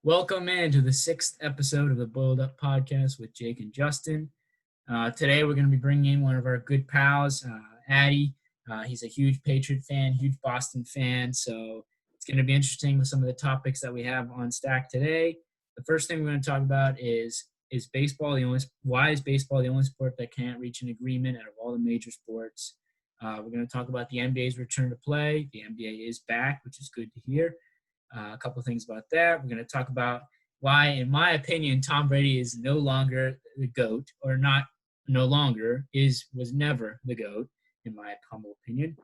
Welcome in to the sixth episode of the Boiled Up Podcast with Jake and Justin. Today we're going to be bringing in one of our good pals, Adi. He's a huge Patriot fan, huge Boston fan, so it's going to be interesting with some of the topics that we have on stack today. The first thing we're going to talk about is baseball why is baseball the only sport that can't reach an agreement out of all the major sports? We're going to talk about the NBA's return to play. The NBA is back, which is good to hear. A couple of things about that. We're going to talk about why, in my opinion, Tom Brady is no longer the GOAT, or not no longer, was never the GOAT, in my humble opinion.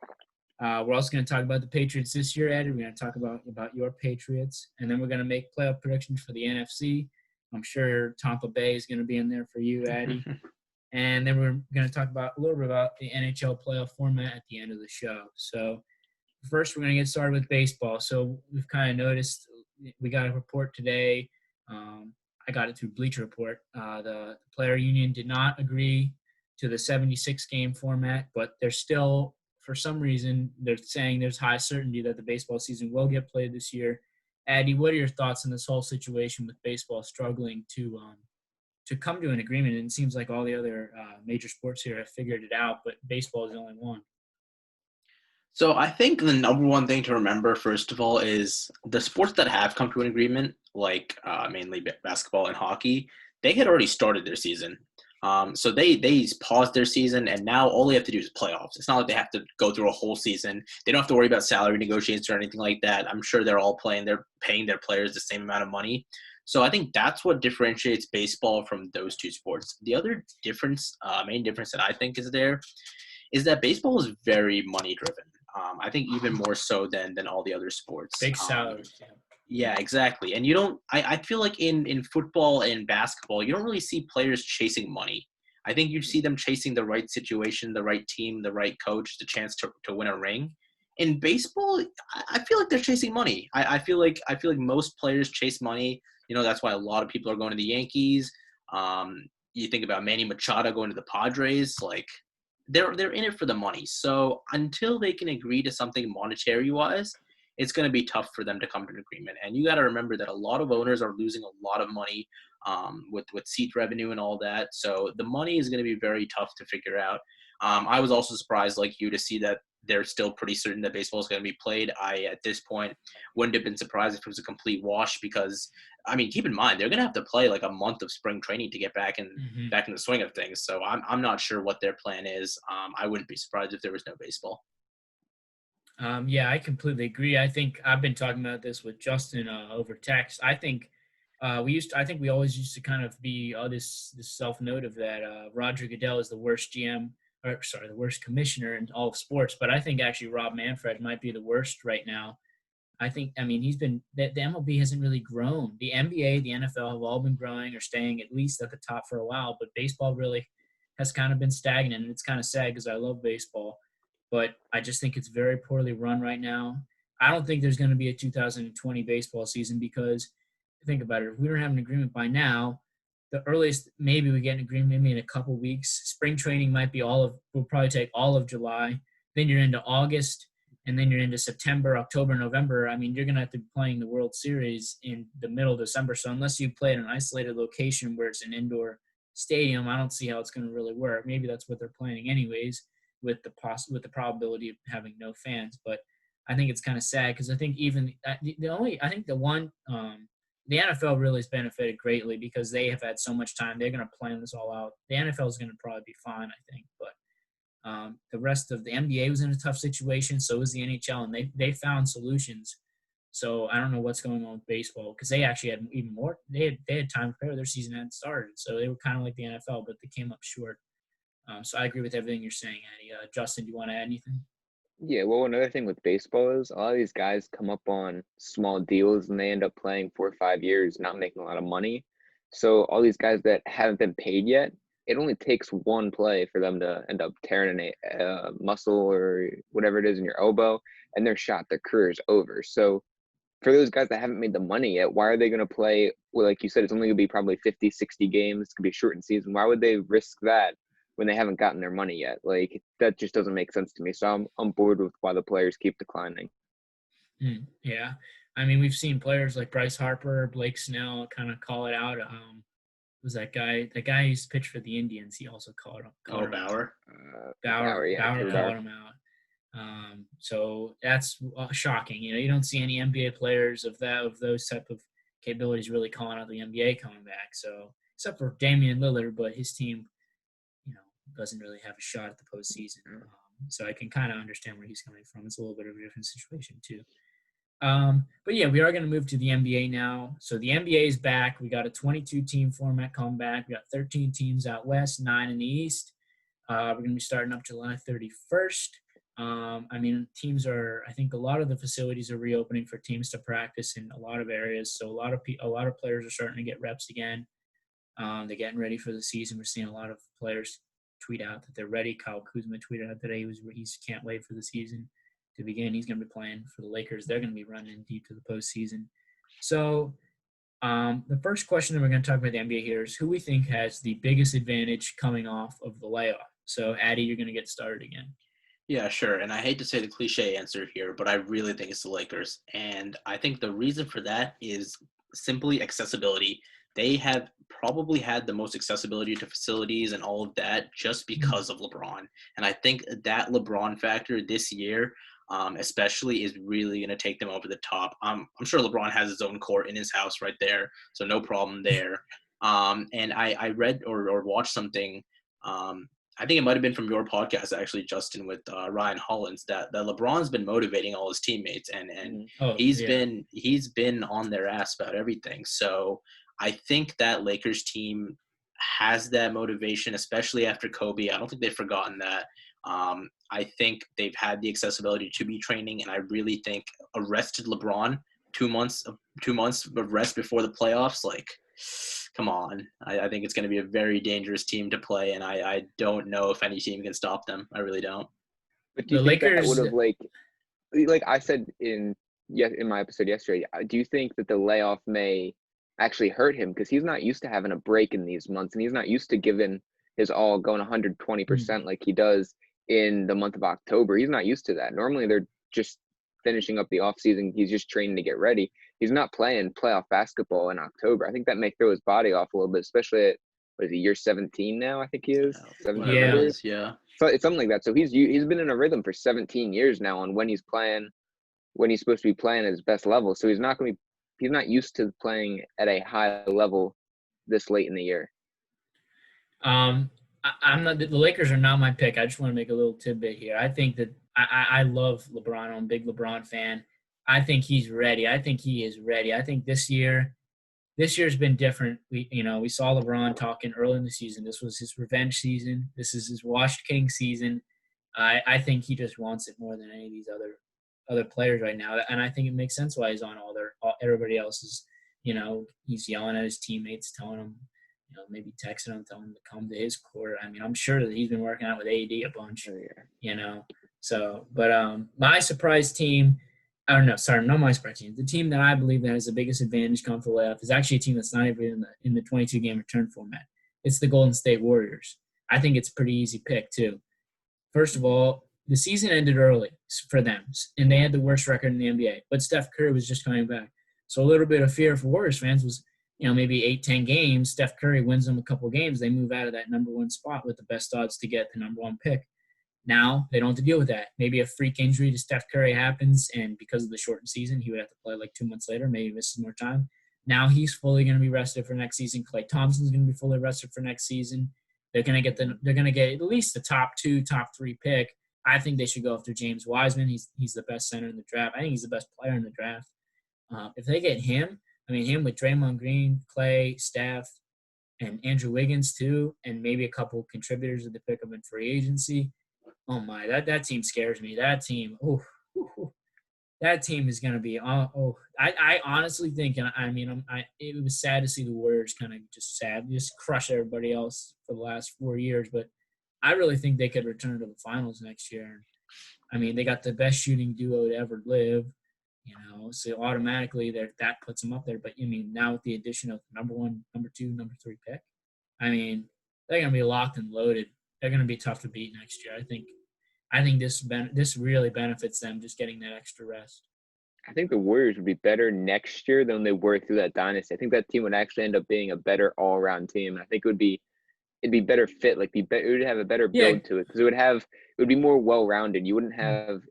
We're also going to talk about the Patriots this year, Ed. We're going to talk about your Patriots, and then we're going to make playoff predictions for the NFC. I'm sure Tampa Bay is going to be in there for you, Addy. And then we're going to talk about a little bit about the NHL playoff format at the end of the show. So first, we're going to get started with baseball. So we've kind of noticed we got a report today. I got it through Bleacher Report. The player union did not agree to the 76-game format, but they're still, for some reason, they're saying there's high certainty that the baseball season will get played this year. Addy, what are your thoughts on this whole situation with baseball struggling to come to an agreement? And it seems like all the other major sports here have figured it out, but baseball is the only one. So I think the number one thing to remember, first of all, is the sports that have come to an agreement, like mainly basketball and hockey, they had already started their season. So they paused their season, and now all they have to do is playoffs. It's not like they have to go through a whole season. They don't have to worry about salary negotiations or anything like that. I'm sure they're all playing. They're paying their players the same amount of money. So I think that's what differentiates baseball from those two sports. The other difference, main difference that I think is there, is that baseball is very money driven. I think even more so than all the other sports. Big salaries. Yeah, exactly. And you don't – I feel like in football and basketball, you don't really see players chasing money. I think you see them chasing the right situation, the right team, the right coach, the chance to win a ring. In baseball, I feel like they're chasing money. I feel like most players chase money. You know, that's why a lot of people are going to the Yankees. You think about Manny Machado going to the Padres. Like, they're in it for the money. So until they can agree to something monetary-wise, it's going to be tough for them to come to an agreement. And you got to remember that a lot of owners are losing a lot of money with seat revenue and all that. So the money is going to be very tough to figure out. I was also surprised, like you, to see that they're still pretty certain that baseball is going to be played. At this point, wouldn't have been surprised if it was a complete wash because, I mean, keep in mind, they're going to have to play like a month of spring training to get back in the swing of things. So I'm not sure what their plan is. I wouldn't be surprised if there was no baseball. Yeah, I completely agree. I think I've been talking about this with Justin over text. I think we always used to kind of be this self-note that Roger Goodell is the worst the worst commissioner in all of sports. But I think actually Rob Manfred might be the worst right now. The MLB hasn't really grown. The NBA, the NFL have all been growing or staying at least at the top for a while, but baseball really has kind of been stagnant, and it's kind of sad because I love baseball, but I just think it's very poorly run right now. I don't think there's going to be a 2020 baseball season because think about it. If we don't have an agreement by now, the earliest maybe we get an agreement maybe in a couple weeks. Spring training will probably take all of July. Then you're into August, and then you're into September, October, November. I mean, you're going to have to be playing the World Series in the middle of December. So unless you play at an isolated location where it's an indoor stadium, I don't see how it's going to really work. Maybe that's what they're planning anyways, with the probability of having no fans. But I think it's kind of sad because I think the NFL really has benefited greatly because they have had so much time. They're going to plan this all out. The NFL is going to probably be fine, I think. But the rest of the NBA was in a tough situation. So was the NHL, and they found solutions. So I don't know what's going on with baseball because they actually had even more. They had time to prepare. Their season hadn't started, so they were kind of like the NFL, but they came up short. So I agree with everything you're saying, Andy. Justin, do you want to add anything? Yeah, well, another thing with baseball is a lot of these guys come up on small deals and they end up playing 4 or 5 years, not making a lot of money. So all these guys that haven't been paid yet, it only takes one play for them to end up tearing a muscle or whatever it is in your elbow, and they're shot. Their career's over. So for those guys that haven't made the money yet, why are they going to play? Well, like you said, it's only going to be probably 50, 60 games. It's going to be a shortened season. Why would they risk that when they haven't gotten their money yet? Like, that just doesn't make sense to me. So I'm bored with why the players keep declining. Yeah. I mean, we've seen players like Bryce Harper, Blake Snell kind of call it out. Was that guy? The guy who used to pitch for the Indians. He also called Oh, him out. Bauer. Bauer, yeah, Bauer Trevor called Bauer. him out. So that's shocking. You don't see any NBA players of those type of capabilities really calling out the NBA coming back. So except for Damian Lillard, but his team, doesn't really have a shot at the postseason. So I can kind of understand where he's coming from. It's a little bit of a different situation too. But yeah, we are going to move to the NBA now. So the NBA is back. We got a 22-team format coming back. We got 13 teams out west, 9 in the east. We're going to be starting up July 31st. I think a lot of the facilities are reopening for teams to practice in a lot of areas. So a lot of players are starting to get reps again. They're getting ready for the season. We're seeing a lot of players tweet out that they're ready. Kyle Kuzma tweeted out today he can't wait for the season to begin. He's going to be playing for the Lakers. They're going to be running deep to the postseason. So the first question that we're going to talk about the NBA here is who we think has the biggest advantage coming off of the layoff. So, Adi, you're going to get started again. Yeah, sure. And I hate to say the cliche answer here, but I really think it's the Lakers. And I think the reason for that is simply accessibility. They have probably had the most accessibility to facilities and all of that just because of LeBron. And I think that LeBron factor this year, especially, is really going to take them over the top. I'm sure LeBron has his own court in his house right there, so no problem there. And I read or watched something. I think it might have been from your podcast, actually, Justin, with Ryan Hollins, that LeBron's been motivating all his teammates, and he's been on their ass about everything. So I think that Lakers team has that motivation, especially after Kobe. I don't think they've forgotten that. I think they've had the accessibility to be training, and I really think arrested LeBron 2 months of rest before the playoffs, like, come on. I think it's going to be a very dangerous team to play, and I don't know if any team can stop them. I really don't. But do you The think that Lakers would have like I said in my episode yesterday, do you think that the layoff may actually hurt him because he's not used to having a break in these months, and he's not used to giving his all, going 120% like he does in the month of October? He's not used to that. Normally they're just finishing up the off season. He's just training to get ready. He's not playing playoff basketball in October. I think that may throw his body off a little bit, especially at what is he, year 17 now? I think he is 17 years. Yeah. So it's something like that. So he's been in a rhythm for 17 years now on when he's playing, when he's supposed to be playing at his best level. So he's not used to playing at a high level this late in the year. I'm not. The Lakers are not my pick. I just want to make a little tidbit here. I think that I love LeBron. I'm a big LeBron fan. I think he's ready. I think he is ready. I think this year's been different. We saw LeBron talking early in the season. This was his revenge season. This is his washed king season. I think he just wants it more than any of these other players right now, and I think it makes sense why he's on everybody else's. He's yelling at his teammates, telling them, maybe texting them, telling them to come to his court. I mean, I'm sure that he's been working out with AD a bunch. Oh, yeah. So, but my surprise team. I don't know. Sorry, not my surprise team. The team that I believe that has the biggest advantage coming to the layoff is actually a team that's not even in the 22-game return format. It's the Golden State Warriors. I think it's a pretty easy pick too. First of all, the season ended early for them, and they had the worst record in the NBA. But Steph Curry was just coming back, so a little bit of fear for Warriors fans was, maybe 8-10 games. Steph Curry wins them a couple games, they move out of that number one spot with the best odds to get the number one pick. Now they don't have to deal with that. Maybe a freak injury to Steph Curry happens, and because of the shortened season, he would have to play like 2 months later, maybe misses more time. Now he's fully going to be rested for next season. Klay Thompson's going to be fully rested for next season. They're going to get at least the top 2, top 3 pick. I think they should go after James Wiseman. He's the best center in the draft. I think he's the best player in the draft. If they get him with Draymond Green, Klay, Steph, and Andrew Wiggins too, and maybe a couple contributors that they pick up in free agency. Oh my, that team scares me. That team, that team is going to be. I honestly think, and it was sad to see the Warriors kind of just crush everybody else for the last 4 years, but I really think they could return to the finals next year. I mean, they got the best shooting duo to ever live, so automatically that puts them up there. But now with the addition of number 1, number 2, number 3 pick, they're going to be locked and loaded. They're going to be tough to beat next year. I think this really benefits them just getting that extra rest. I think the Warriors would be better next year than they were through that dynasty. I think that team would actually end up being a better all-around team. I think it'd be better fit, like it would have a better Yeah. build to it because it would be more well-rounded. You wouldn't have.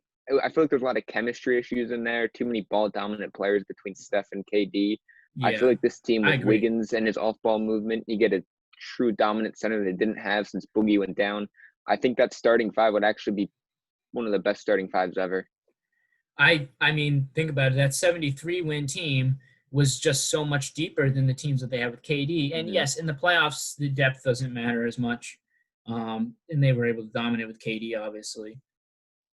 I feel like there's a lot of chemistry issues in there. Too many ball-dominant players between Steph and KD. I feel Yeah, like this team I with agree. Wiggins and his off-ball movement, you get a true dominant center they didn't have since Boogie went down. I think that starting five would actually be one of the best starting fives ever. I mean, think about it. That 73 win team was just so much deeper than the teams that they have with KD. And Mhm. yes, in the playoffs, the depth doesn't matter as much. And they were able to dominate with KD, obviously.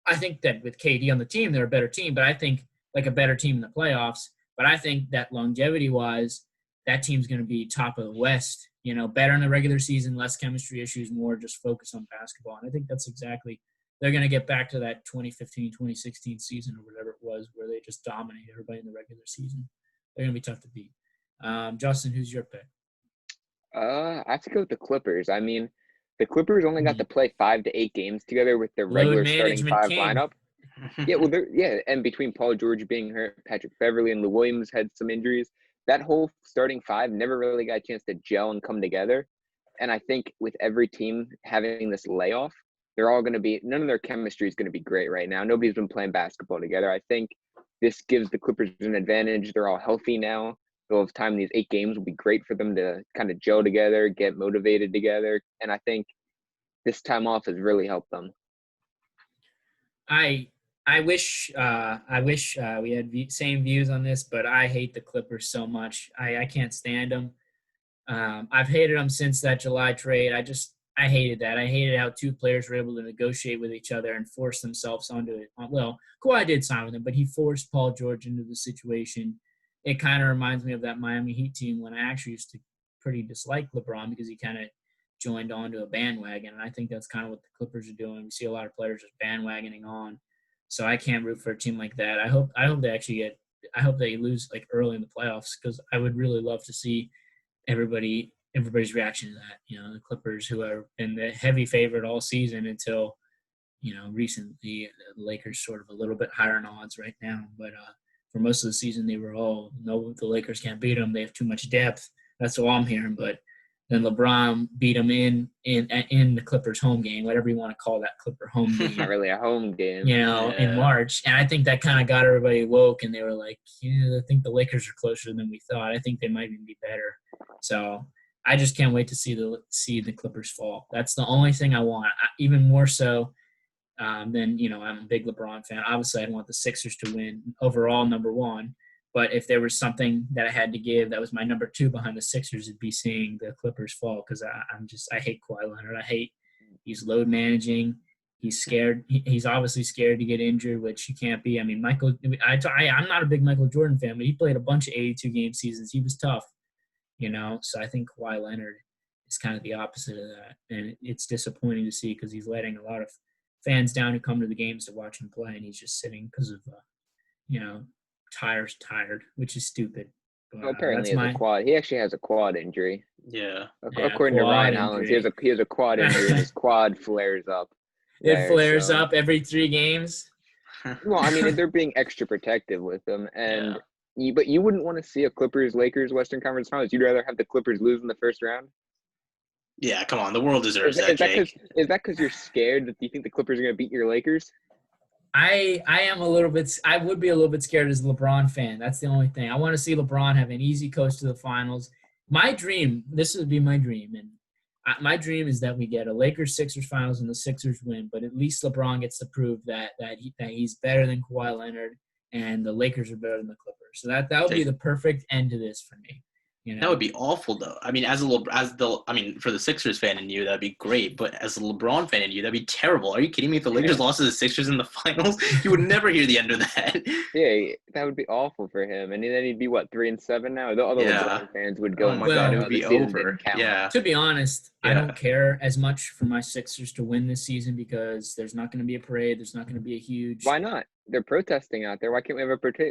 I think that with KD on the team, they're a better team, but I think like a better team in the playoffs. But I think that longevity wise, that team's going to be top of the West, better in the regular season, less chemistry issues, more just focus on basketball. And I think that's exactly, they're going to get back to that 2015, 2016 season or whatever it was where they just dominated everybody in the regular season. They're going to be tough to beat. Justin, who's your pick? I have to go with the Clippers. I mean, the Clippers only got to Mm-hmm. play 5 to 8 games together with their Load regular starting management five king. lineup. Yeah, well, and between Paul George being hurt, Patrick Beverly and Lou Williams had some injuries. That whole starting five never really got a chance to gel and come together. And I think with every team having this layoff, they're all going to be none of their chemistry is going to be great right now. Nobody's been playing basketball together. I think this gives the Clippers an advantage. They're all healthy now. They'll have time. These 8 games will be great for them to kind of gel together, get motivated together. And I think this time off has really helped them. I wish we had same views on this, but I hate the Clippers so much. I can't stand them. I've hated them since that July trade. I hated that. I hated how 2 players were able to negotiate with each other and force themselves onto it. Well, Kawhi did sign with him, but he forced Paul George into the situation. It kind of reminds me of that Miami Heat team when I actually used to pretty dislike LeBron because he kind of joined onto a bandwagon. And I think that's kind of what the Clippers are doing. We see a lot of players just bandwagoning on. So I can't root for a team like that. I hope they actually I hope they lose like early in the playoffs because I would really love to see everybody's reaction to that. The Clippers, who have been the heavy favorite all season until, recently, the Lakers sort of a little bit higher in odds right now. But for most of the season, they were all, no, the Lakers can't beat them. They have too much depth. That's all I'm hearing. But then LeBron beat them in the Clippers home game, whatever you want to call that Clipper home game. Not really a home game. In March. And I think that kind of got everybody woke, and they were like, I think the Lakers are closer than we thought. I think they might even be better. So I just can't wait to see the Clippers fall. That's the only thing I want, even more so than, I'm a big LeBron fan. Obviously, I want the Sixers to win overall, number one. But if there was something that I had to give, that was my number 2 behind the Sixers, it'd be seeing the Clippers fall because I hate Kawhi Leonard. He's load managing. He's scared. He's obviously scared to get injured, which he can't be. I mean, I'm not a big Michael Jordan fan, but he played a bunch of 82-game seasons. He was tough, So I think Kawhi Leonard is kind of the opposite of that. And it's disappointing to see because he's letting a lot of fans down who come to the games to watch him play, and he's just sitting because of, tired, which is stupid. But, Well, apparently, a quad. He actually has a quad injury. Yeah. According to Ryan Hollins, he has a quad injury, and his quad flares up. It flares up every 3 games. Well, I mean, they're being extra protective with him, and but you wouldn't want to see a Clippers-Lakers Western Conference Finals. You'd rather have the Clippers lose in the first round. Yeah, come on, the world deserves that. Is that because you're scared that you think the Clippers are going to beat your Lakers? I am a little bit. I would be a little bit scared as a LeBron fan. That's the only thing. I want to see LeBron have an easy coast to the finals. My dream. This would be my dream, and my dream is that we get a Lakers-Sixers finals and the Sixers win. But at least LeBron gets to prove that he's better than Kawhi Leonard, and the Lakers are better than the Clippers. So that would be the perfect end to this for me. That would be awful, though. I mean, for the Sixers fan in you, that'd be great. But as a LeBron fan in you, that'd be terrible. Are you kidding me? If the Lakers lost to the Sixers in the finals, you would never hear the end of that. Yeah, that would be awful for him. And then he'd be 3-7 now. The other LeBron fans would go. Oh my God, it would be over. Yeah. To be honest, I don't care as much for my Sixers to win this season because there's not going to be a parade. There's not going to be a huge. Why not? They're protesting out there. Why can't we have a parade?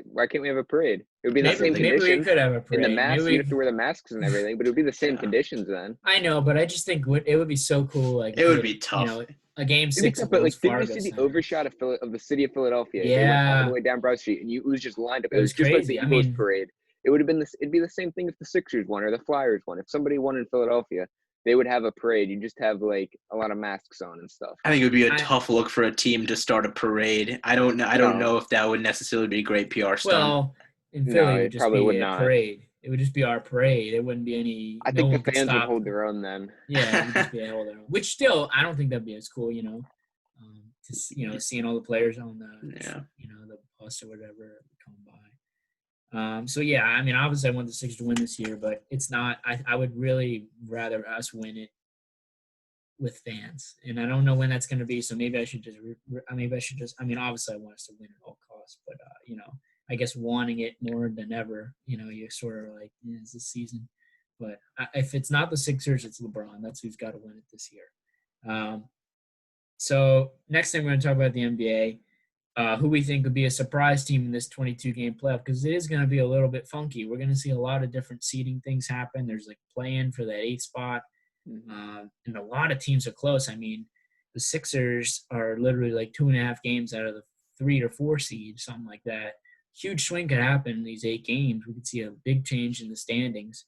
It would be the same conditions. Maybe we could have a parade. In the masks, you'd have to wear the masks and everything, but it would be the same conditions then. I know, but I just think it would be so cool. Like it would be tough. a game To be 6 fair, at but Wells like, didn't you Fargo see the Center. overshot of the city of Philadelphia? They went all the Yeah, way down Broad Street, and it was just lined up. it It was was just like the crazy. I Eagles mean, parade. It would have been this. It'd be the same thing if the Sixers won or the Flyers won. If somebody won in Philadelphia, they would have a parade. You just have like a lot of masks on and stuff. I think it would be a I tough look for a team to start a parade. I don't know. I don't No, know if that would necessarily be a great PR stunt. well, in no, Philly, it would it just probably would be a not. parade. It would just be our parade. It wouldn't be any. I No think the one could fans would stop. hold their own then. Yeah, it would just be a hell of a. Which still, I don't think that'd be as cool. Seeing all the players on Yeah. the bus or whatever come by. So yeah, I mean, obviously I want the Sixers to win this year, but it's not. I would really rather us win it with fans, and I don't know when that's going to be. So maybe I should just. I mean, obviously I want us to win at all costs, but I guess wanting it more than ever. You sort of like, it's this season. But if it's not the Sixers, it's LeBron. That's who's got to win it this year. So next thing we're going to talk about the NBA. Who we think would be a surprise team in this 22-game playoff, because it is going to be a little bit funky. We're going to see a lot of different seeding things happen. There's like play-in for that 8th spot, and a lot of teams are close. I mean, the Sixers are literally like 2.5 games out of the 3 or 4 seed, something like that. Huge swing could happen in these 8 games. We could see a big change in the standings.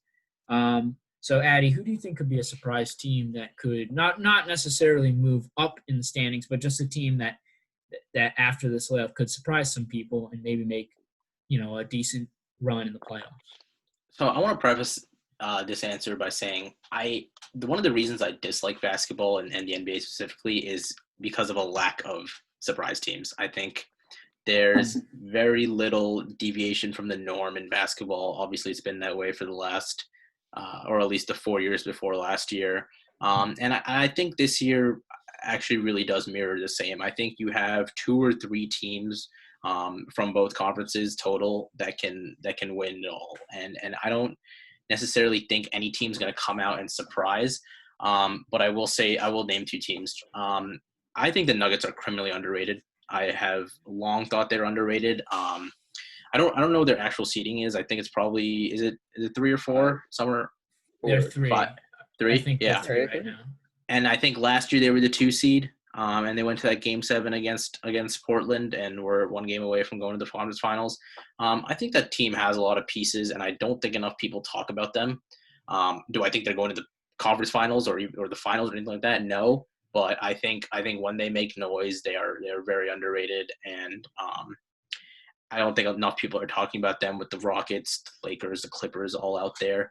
So, Addy, who do you think could be a surprise team that could not necessarily move up in the standings, but just a team that after this layoff could surprise some people and maybe make, a decent run in the playoffs? So I want to preface this answer by saying one of the reasons I dislike basketball and the NBA specifically is because of a lack of surprise teams. I think there's very little deviation from the norm in basketball. Obviously, it's been that way for the last, or at least the 4 years before last year. And I think this year actually really does mirror the same. I think you have 2 or 3 teams from both conferences total that can win it all. And I don't necessarily think any team's going to come out and surprise. But I will name 2 teams. I think the Nuggets are criminally underrated. I have long thought they're underrated. I don't know what their actual seeding is. I think it's probably is it 3 or 4 somewhere. They're 3. 5, 3. I think Yeah. they're 3 right now. And I think last year they were the 2 seed, and they went to that Game 7 against Portland, and were 1 game away from going to the conference finals. I think that team has a lot of pieces, and I don't think enough people talk about them. Do I think they're going to the conference finals or the finals or anything like that? No, but I think when they make noise, they're very underrated, and I don't think enough people are talking about them with the Rockets, the Lakers, the Clippers all out there.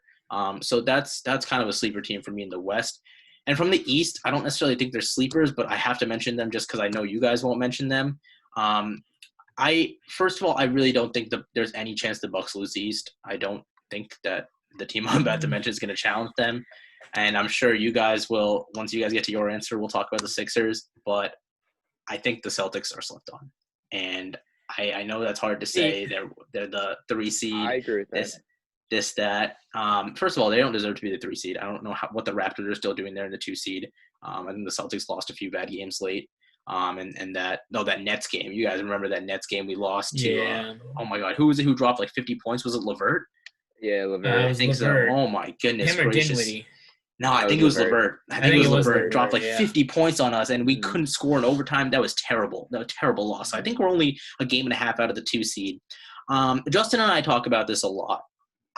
So that's kind of a sleeper team for me in the West. And from the East, I don't necessarily think they're sleepers, but I have to mention them just because I know you guys won't mention them. First of all, I really don't think there's any chance the Bucks lose the East. I don't think that the team I'm about to mention is going to challenge them. And I'm sure you guys will, once you guys get to your answer, we'll talk about the Sixers. But I think the Celtics are slept on. And I know that's hard to say. They're the 3 seed. I agree with that. That. First of all, they don't deserve to be the 3 seed. I don't know what the Raptors are still doing there in the 2 seed. I think the Celtics lost a few bad games late. That Nets game. You guys remember that Nets game we lost to? Yeah. Oh my God, who was it who dropped like 50 points? Was it LeVert? Yeah, LeVert. I think LeVert. so. Oh my goodness Him or gracious. Dinwiddie? No, I think it was LeVert. I think it was LeVert. Dropped like 50 points on us, and we couldn't score in overtime. That was terrible. That was a terrible loss. So I think we're only a game and a half out of the 2 seed. Justin and I talk about this a lot.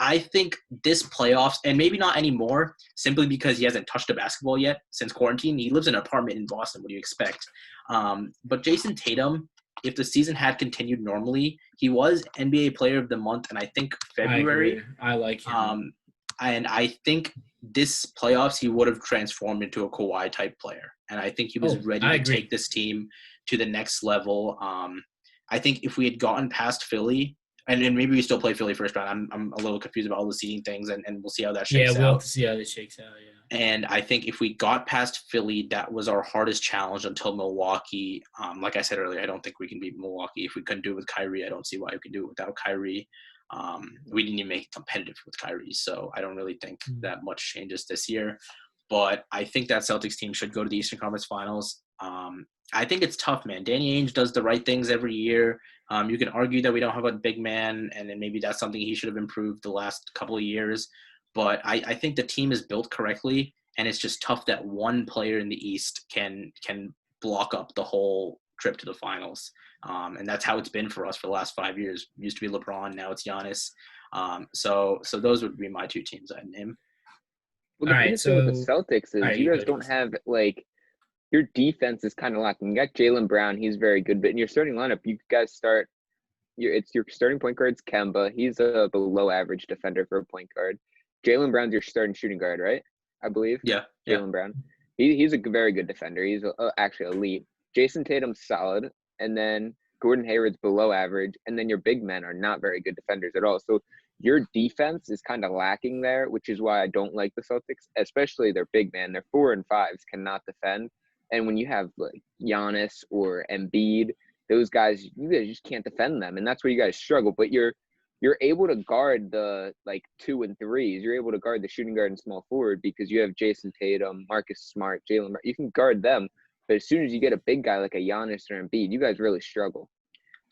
I think this playoffs, and maybe not anymore, simply because he hasn't touched a basketball yet since quarantine. He lives in an apartment in Boston. What do you expect? But Jason Tatum, if the season had continued normally, he was NBA Player of the Month, and I think February. I like him. And I think this playoffs, he would have transformed into a Kawhi type player. And I think he was ready to take this team to the next level. I think if we had gotten past Philly, and maybe we still play Philly first round, I'm a little confused about all the seeding things, and we'll see how that shakes out. Yeah, we'll have to see how this shakes out, yeah. And I think if we got past Philly, that was our hardest challenge until Milwaukee. Like I said earlier, I don't think we can beat Milwaukee. If we couldn't do it with Kyrie, I don't see why we can do it without Kyrie. We didn't even make it competitive with Kyrie, so I don't really think that much changes this year. But I think that Celtics team should go to the Eastern Conference Finals. I think it's tough, man. Danny Ainge does the right things every year. You can argue that we don't have a big man, and then maybe that's something he should have improved the last couple of years. But I think the team is built correctly, and it's just tough that one player in the East can block up the whole trip to the finals. And that's how it's been for us for the last 5 years. It used to be LeBron, now it's Giannis. So those would be my two teams I'd name. Well, All the right, biggest thing with the so Celtics all is right, you you guys go, don't Jason. have your defense is kind of lacking. You got Jaylen Brown, he's very good, but in your starting lineup, you guys start your starting point guard's Kemba. He's a below average defender for a point guard. Jaylen Brown's your starting shooting guard, right? I believe. Yeah. Jaylen Brown. He's a very good defender. He's actually elite. Jason Tatum's solid, and then Gordon Hayward's below average, and then your big men are not very good defenders at all. So your defense is kind of lacking there, which is why I don't like the Celtics, especially their big man. Their 4 and 5s cannot defend, and when you have like Giannis or Embiid, those guys, you guys just can't defend them, and that's where you guys struggle. But you're able to guard the 2 and 3s. You're able to guard the shooting guard and small forward because you have Jason Tatum, Marcus Smart, Jalen. You can guard them, but as soon as you get a big guy like a Giannis or Embiid, you guys really struggle.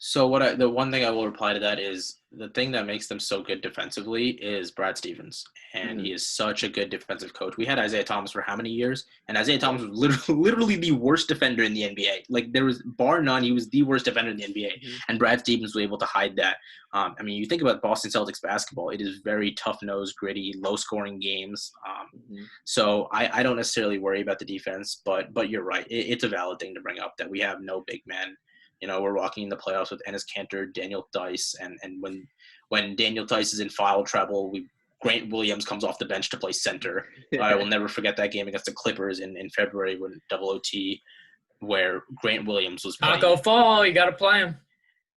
So the one thing I will reply to that is the thing that makes them so good defensively is Brad Stevens, and he is such a good defensive coach. We had Isaiah Thomas for how many years, and Isaiah Thomas was literally the worst defender in the NBA. Like there was bar none, he was the worst defender in the NBA, and Brad Stevens was able to hide that. I mean, you think about Boston Celtics basketball; it is very tough-nosed, gritty, low-scoring games. So I don't necessarily worry about the defense, but you're right. It's a valid thing to bring up that we have no big men. You know, we're walking in the playoffs with Enes Kanter, Daniel Theis, and when Daniel Theis is in foul trouble, Grant Williams comes off the bench to play center. I will never forget that game against the Clippers in February when double OT, where Grant Williams was playing. Taco Fall, you got to play him.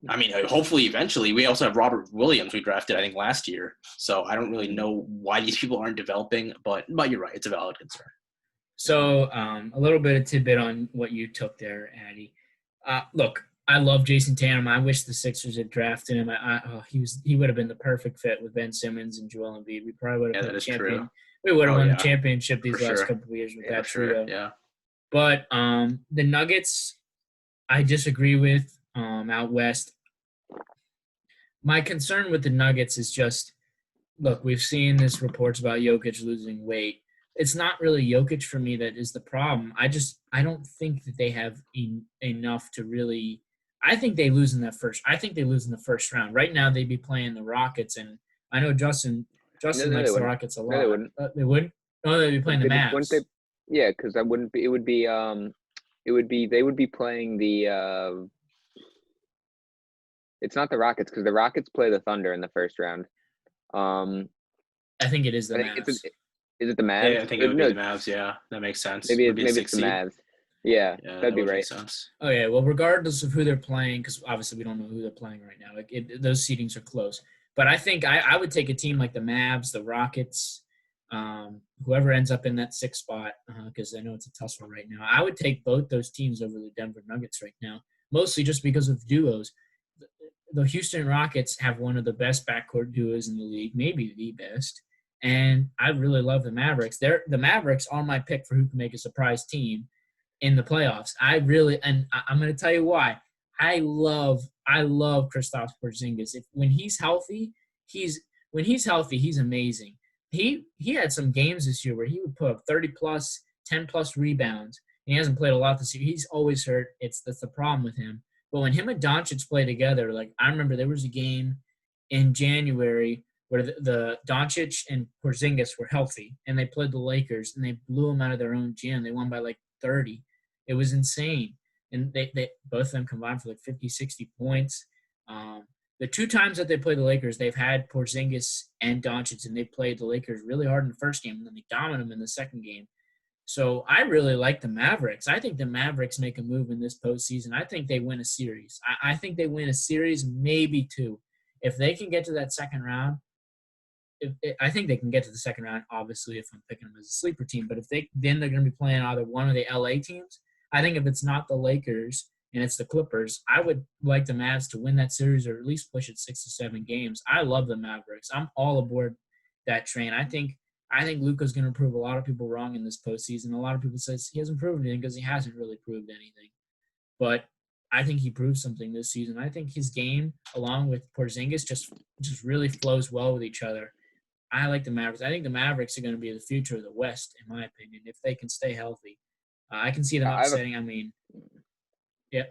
I mean, hopefully eventually. We also have Robert Williams we drafted, I think, last year. So I don't really know why these people aren't developing, but you're right. It's a valid concern. So a little bit of tidbit on what you took there, Addy. Look, I love Jason Tatum. I wish the Sixers had drafted him. He would have been the perfect fit with Ben Simmons and Joel Embiid. We probably would have been champion. We would have won the championship these last couple of years with that trio. Yeah. But the Nuggets, I disagree with out west. My concern with the Nuggets is just, look, we've seen this reports about Jokic losing weight. It's not really Jokic for me that is the problem. I don't think that they have enough to really. I think they lose in that first. I think they lose in the first round. Right now, they'd be playing the Rockets, and I know Justin likes the Rockets a lot. No, they wouldn't. They wouldn't. No, they'd be playing the Mavs. Yeah, because that wouldn't be. It would be. They would be playing the. It's not the Rockets because the Rockets play the Thunder in the first round. I think it is the Mavs. Is it the Mavs? Yeah, I think it would be the Mavs. Yeah, that makes sense. Maybe it's the Mavs. Yeah, that'd be right. Oh, yeah. Well, regardless of who they're playing, because obviously we don't know who they're playing right now. Those seedings are close. But I think I would take a team like the Mavs, the Rockets, whoever ends up in that 6th spot, because I know it's a tussle right now. I would take both those teams over the Denver Nuggets right now, mostly just because of duos. The Houston Rockets have one of the best backcourt duos in the league, maybe the best. And I really love the Mavericks. The Mavericks are my pick for who can make a surprise team in the playoffs. I'm going to tell you why. I love Kristaps Porzingis. When he's healthy, he's amazing. He had some games this year where he would put up 30+, 10+ rebounds. He hasn't played a lot this year. He's always hurt. That's the problem with him. But when him and Doncic play together, like I remember there was a game in January where the Doncic and Porzingis were healthy, and they played the Lakers, and they blew them out of their own gym. They won by like 30. It was insane. And they both of them combined for like 50, 60 points. The 2 times that they played the Lakers, they've had Porzingis and Doncic, and they played the Lakers really hard in the first game, and then they dominated them in the second game. So I really like the Mavericks. I think the Mavericks make a move in this postseason. I think they win a series. I think they win a series, maybe 2. If they can get to that second round, I think they can get to the second round, obviously, if I'm picking them as a sleeper team. But then they're going to be playing either one of the LA teams. I think if it's not the Lakers and it's the Clippers, I would like the Mavs to win that series or at least push it 6 to 7 games. I love the Mavericks. I'm all aboard that train. I think Luka's going to prove a lot of people wrong in this postseason. A lot of people say he hasn't proved anything because he hasn't really proved anything. But I think he proved something this season. I think his game, along with Porzingis, just really flows well with each other. I like the Mavericks. I think the Mavericks are going to be the future of the West, in my opinion, if they can stay healthy. I can see them I have a. upsetting. I mean, yeah.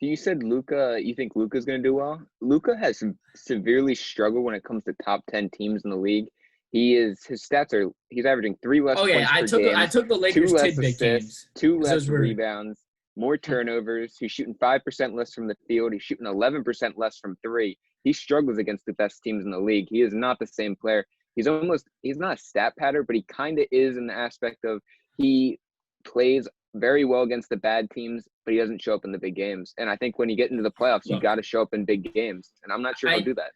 You said Luca. You think Luca's going to do well? Luca has severely struggled when it comes to top 10 teams in the league. His stats are he's averaging 3 less Okay, points I per took game, I took the two Lakers less tidbit assists, games two because less those were rebounds, more turnovers. He's shooting 5% less from the field. He's shooting 11% less from three. He struggles against the best teams in the league. He is not the same player. He's not a stat pattern, but he kind of is in the aspect of he plays very well against the bad teams, but he doesn't show up in the big games. And I think when you get into the playoffs, you look. got to show up in big games. And I'm not sure he'll do that.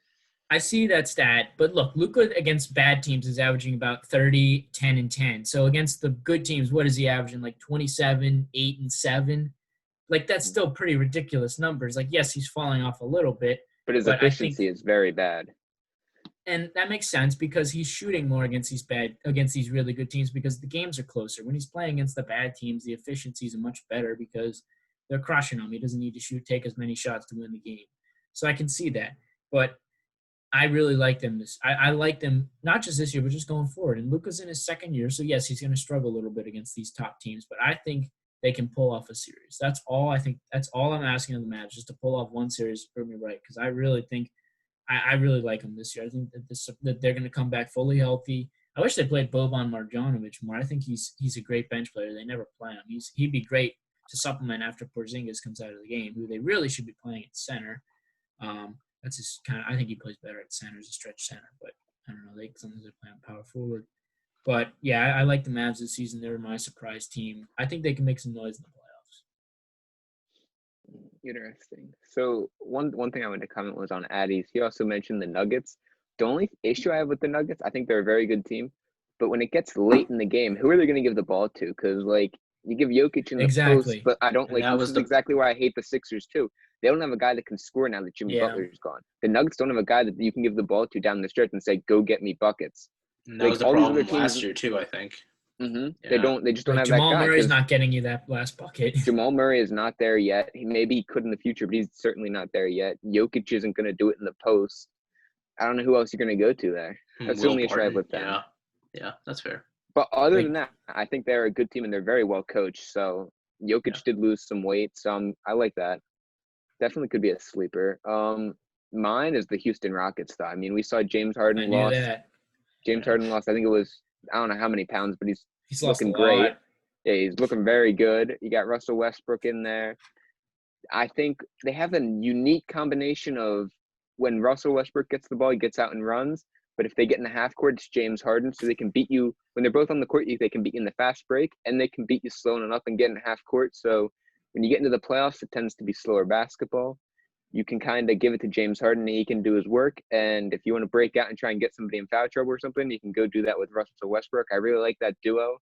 I see that stat, but look, Luka against bad teams is averaging about 30, 10, and 10. So against the good teams, what is he averaging? Like 27, 8, and 7? Like that's still pretty ridiculous numbers. Like, yes, he's falling off a little bit, But his but I think, efficiency is very bad. and that makes sense because he's shooting more against these really good teams because the games are closer. When he's playing against the bad teams, the efficiencies are much better because they're crushing him. He doesn't need to take as many shots to win the game. So I can see that. But I really like them. I like them not just this year, but just going forward. And Luka's in his second year, so yes, he's going to struggle a little bit against these top teams. But I think they can pull off a series. That's all I think. That's all I'm asking of the Mavs, just to pull off one series. Prove me right, because I really think I really like them this year. I think that they're going to come back fully healthy. I wish they played Boban Marjanovic more. I think he's a great bench player. They never play him. He'd be great to supplement after Porzingis comes out of the game, who they really should be playing at center. That's just kind of. I think he plays better at center as a stretch center, but I don't know. Sometimes they play on power forward. But yeah, I like the Mavs this season. They're my surprise team. I think they can make some noise in the playoffs. Interesting. So one thing I wanted to comment was on Addy's. He also mentioned the Nuggets. The only issue I have with the Nuggets, I think they're a very good team, but when it gets late in the game, who are they going to give the ball to? Because you give Jokic in the post, Exactly. but I don't And that This was is the exactly why I hate the Sixers too. They don't have a guy that can score now that Jimmy Yeah. Butler's gone. The Nuggets don't have a guy that you can give the ball to down the stretch and say, "Go get me buckets." and that was the all these problem other teams, last year too, I think. They Yeah. just don't Like have Jamal that guy. Murray's not getting you that last bucket. Jamal Murray is not there yet. Maybe he could in the future, but he's certainly not there yet. Jokic isn't going to do it in the post. I don't know who else you're going to go to there. That's the Will only issue I have Barton. with them. Yeah, that's fair. But other Like- than that, I think they're a good team and they're very well coached. So Jokic did lose some weight, so I like that. Definitely could be a sleeper. Mine is the Houston Rockets, though. I mean, we saw James Harden I knew lost. that. Harden lost. I think it was I don't know how many pounds, but he's lost looking a great. lot. Yeah, he's looking very good. You got Russell Westbrook in there. I think they have a unique combination of when Russell Westbrook gets the ball, he gets out and runs. But if they get in the half court, it's James Harden. So they can beat you when they're both on the court. They can beat you in the fast break, and they can beat you slowing it up and get in half court. So when you get into the playoffs, it tends to be slower basketball. You can kind of give it to James Harden, and he can do his work. And if you want to break out and try and get somebody in foul trouble or something, you can go do that with Russell Westbrook. I really like that duo.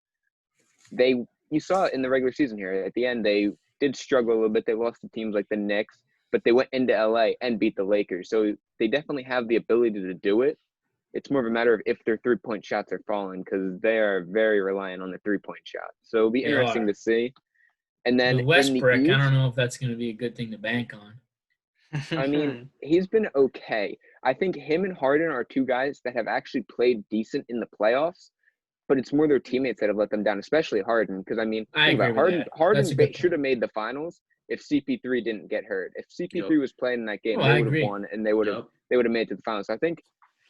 You saw it in the regular season here. At the end, they did struggle a little bit. They lost to teams like the Knicks, but they went into LA and beat the Lakers. So they definitely have the ability to do it. It's more of a matter of if their three-point shots are falling because they are very reliant on the three-point shot. So it'll be They interesting are. to see. And then With Westbrook, in the I don't East, know if that's going to be a good thing to bank on. I mean, he's been okay. I think him and Harden are two guys that have actually played decent in the playoffs, but it's more their teammates that have let them down, especially Harden. Because I mean, I think about agree it. with that. Harden That's a good should have point. made the finals if CP3 didn't get hurt. If CP3 Yep. was playing in that game, Oh, they I would have agree. won and they would have made it to the finals. So I think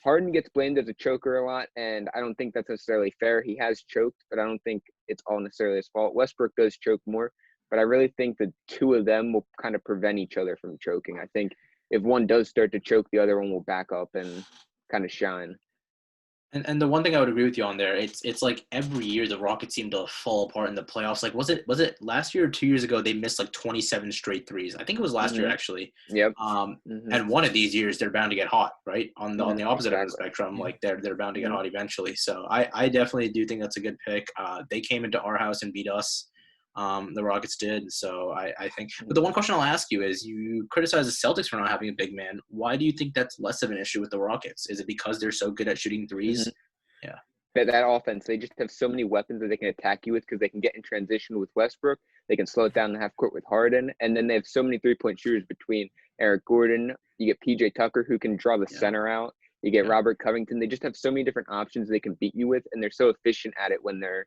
Harden gets blamed as a choker a lot, and I don't think that's necessarily fair. He has choked, but I don't think it's all necessarily his fault. Westbrook does choke more, but I really think the two of them will kind of prevent each other from choking. I think if one does start to choke, the other one will back up and kind of shine. And the one thing I would agree with you on there, it's like every year the Rockets seem to fall apart in the playoffs. Like was it last year or 2 years ago they missed like 27 straight threes? I think it was last year actually. Yep. And one of these years they're bound to get hot, right? On the opposite end of the Exactly. spectrum, like they're bound to get hot eventually. So I definitely do think that's a good pick. They came into our house and beat us. The Rockets did. So I think. But the one question I'll ask you is: you criticize the Celtics for not having a big man. Why do you think that's less of an issue with the Rockets? Is it because they're so good at shooting threes? Yeah. That offense, they just have so many weapons that they can attack you with because they can get in transition with Westbrook. They can slow it down in the half court with Harden. And then they have so many three-point shooters between Eric Gordon. You get PJ Tucker who can draw the center out. You get Robert Covington. They just have so many different options they can beat you with, and they're so efficient at it when they're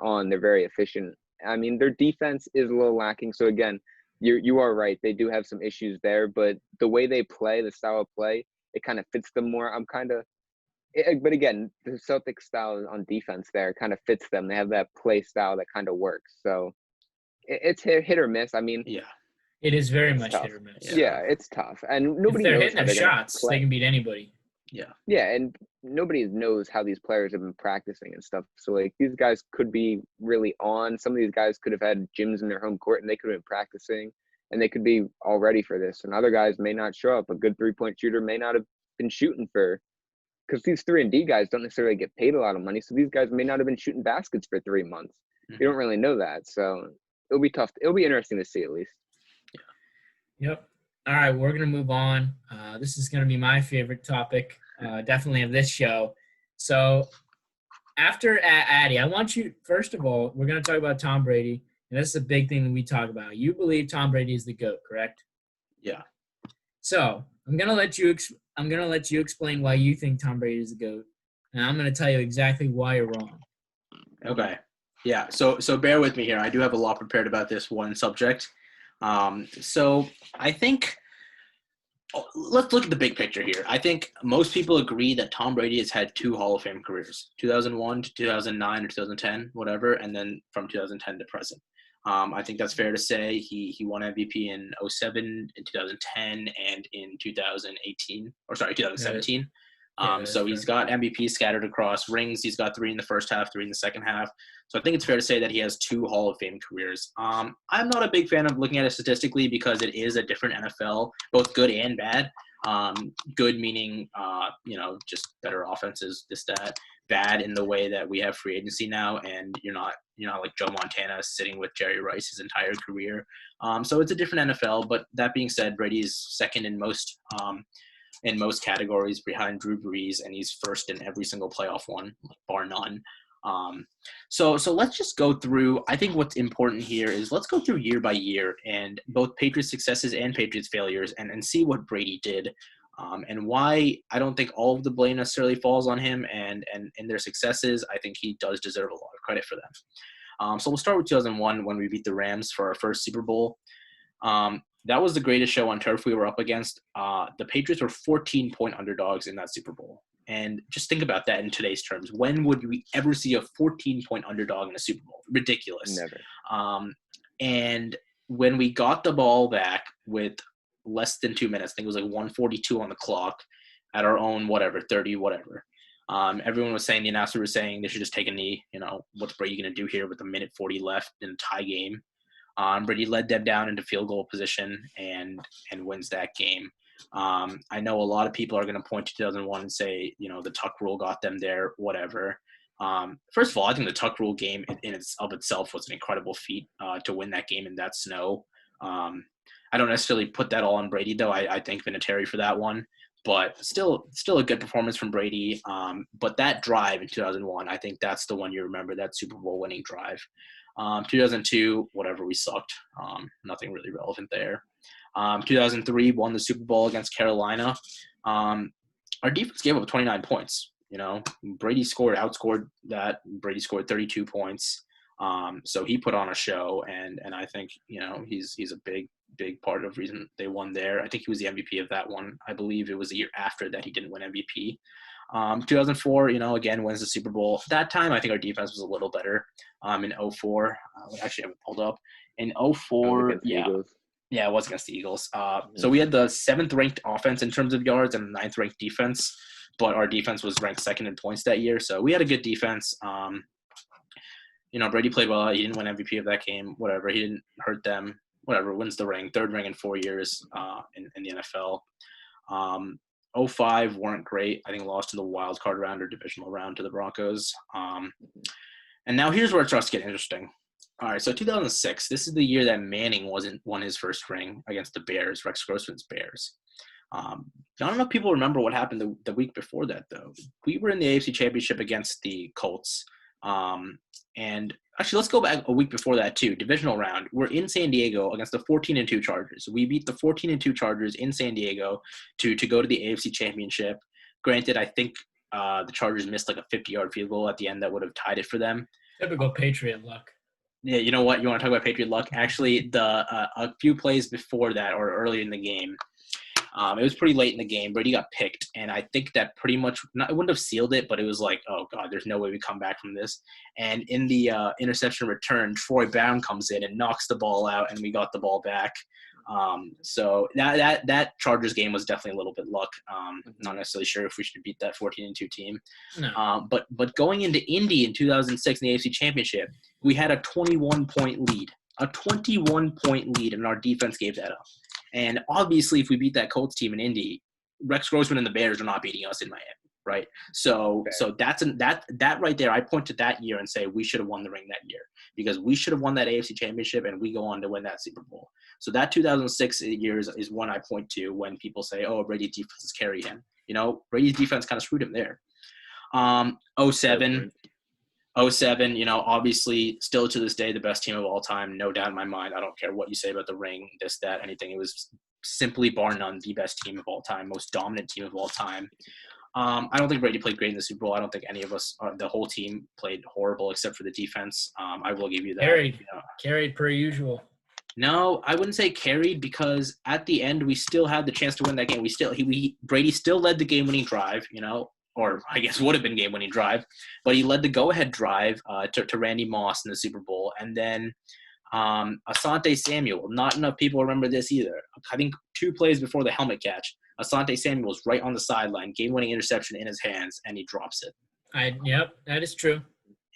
on. They're very efficient I mean, their defense is a little lacking. So again, you are right. They do have some issues there, but the way they play, the style of play, it kind of fits them more. But again, the Celtics style on defense there kind of fits them. They have that play style that kind of works. So it's hit or miss. I mean, Yeah. It is very it's much tough. hit or miss. Yeah, it's tough, and If nobody they're knows hitting how their they're going to shots, play. they can beat anybody. Yeah. Yeah, and nobody knows how these players have been practicing and stuff. So like these guys could be really on. Some of these guys could have had gyms in their home court and they could have been practicing and they could be all ready for this. And other guys may not show up. A good 3-point shooter may not have been shooting because these 3-and-D guys don't necessarily get paid a lot of money. So these guys may not have been shooting baskets for 3 months. Mhm. You don't really know that. So it'll be tough. It'll be interesting to see at least. Yep. All right, we're going to move on. This is going to be my favorite topic, definitely of this show. So after Addy, I want you, first of all, we're going to talk about Tom Brady, and this is a big thing that we talk about. You believe Tom Brady is the GOAT, correct? Yeah. So I'm going to let you explain why you think Tom Brady is the GOAT, and I'm going to tell you exactly why you're wrong. Okay. Yeah. So bear with me here. I do have a lot prepared about this one subject. So I think let's look at the big picture here. I think most people agree that Tom Brady has had 2 Hall of Fame careers, 2001 to 2009 or 2010, whatever, and then from 2010 to present. I think that's fair to say. He won MVP in 2007, in 2010, and in 2017. So he's got MVP scattered across rings. He's got 3 in the first half, 3 in the second half. So I think it's fair to say that he has 2 Hall of Fame careers. I'm not a big fan of looking at it statistically because it is a different NFL, both good and bad. Good meaning, just better offenses, this, that. Bad in the way that we have free agency now, and you're not like Joe Montana sitting with Jerry Rice his entire career. So it's a different NFL. But that being said, Brady's second in most categories behind Drew Brees, and he's first in every single playoff one, bar none. So let's just go through. I think what's important here is let's go through year by year and both Patriots successes and Patriots failures and see what Brady did. And why I don't think all of the blame necessarily falls on him and in their successes. I think he does deserve a lot of credit for them. So we'll start with 2001 when we beat the Rams for our first Super Bowl. That was the greatest show on turf we were up against. The Patriots were 14-point underdogs in that Super Bowl. And just think about that in today's terms. When would we ever see a 14-point underdog in a Super Bowl? Ridiculous. Never. And when we got the ball back with less than 2 minutes, I think it was like 1:42 on the clock at our own 30, whatever. Everyone was saying, the announcer was saying they should just take a knee. What's Brady going to do here with a minute 40 left in a tie game? Brady led them down into field goal position and wins that game. I know a lot of people are going to point to 2001 and say, the Tuck rule got them there, whatever. First of all, I think the Tuck rule game in itself was an incredible feat to win that game in that snow. I don't necessarily put that all on Brady, though. I thank Vinatieri for that one. But still a good performance from Brady. But that drive in 2001, I think that's the one you remember, that Super Bowl winning drive. 2002, whatever, we sucked. Nothing really relevant there. 2003, won the Super Bowl against Carolina. Our defense gave up 29 points. Brady outscored that. Brady scored 32 points. So he put on a show, and I think he's a big part of the reason they won there. I think he was the MVP of that one. I believe it was the year after that he didn't win MVP. 2004, again, wins the Super Bowl. That time, I think our defense was a little better. In 2004, we actually have it pulled up. In 2004, yeah, it was against the Eagles. So we had the 7th-ranked offense in terms of yards and the 9th-ranked defense, but our defense was ranked 2nd in points that year. So we had a good defense. Brady played well. He didn't win MVP of that game. Whatever. He didn't hurt them. Whatever. Wins the ring. 3rd ring in 4 years in the NFL. 2005 weren't great. I think lost in the wild card round or divisional round to the Broncos. And now here's where it starts to get interesting. All right, so 2006, this is the year that Manning won his first ring against the Bears, Rex Grossman's Bears. Not enough people remember what happened the week before that, though. We were in the AFC Championship against the Colts. And actually, let's go back a week before that, too. Divisional round. We're in San Diego against the 14-2 Chargers. We beat the 14-2 Chargers in San Diego to go to the AFC Championship. Granted, I think the Chargers missed like a 50-yard field goal at the end that would have tied it for them. Typical Patriot luck. Yeah, you know what? You want to talk about Patriot luck? Actually, a few plays before that or earlier in the game, it was pretty late in the game. Brady got picked, and I think that pretty much it wouldn't have sealed it, but it was like, oh god, there's no way we come back from this. And in the interception return, Troy Brown comes in and knocks the ball out, and we got the ball back. So that Chargers game was definitely a little bit luck. Not necessarily sure if we should beat that 14-2 team. No. But going into Indy in 2006 in the AFC Championship, we had a 21-point lead. A 21-point lead, and our defense gave that up. And obviously, if we beat that Colts team in Indy, Rex Grossman and the Bears are not beating us in Miami, right? So that's that right there. I point to that year and say we should have won the ring that year because we should have won that AFC Championship and we go on to win that Super Bowl. So that 2006 year is one I point to when people say, "Oh, Brady's defense has carried him." You know, Brady's defense kind of screwed him there. 07, obviously still to this day, the best team of all time, no doubt in my mind. I don't care what you say about the ring, this, that, anything. It was simply bar none, the best team of all time, most dominant team of all time. I don't think Brady played great in the Super Bowl. I don't think any of us, the whole team played horrible except for the defense. I will give you that. Carried per usual. No, I wouldn't say carried because at the end we still had the chance to win that game. Brady still led the game-winning drive, or I guess would have been game-winning drive, but he led the go-ahead drive to Randy Moss in the Super Bowl. And then Asante Samuel, not enough people remember this either. I think 2 plays before the helmet catch, Asante Samuel was right on the sideline, game-winning interception in his hands, and he drops it. Yep, that is true.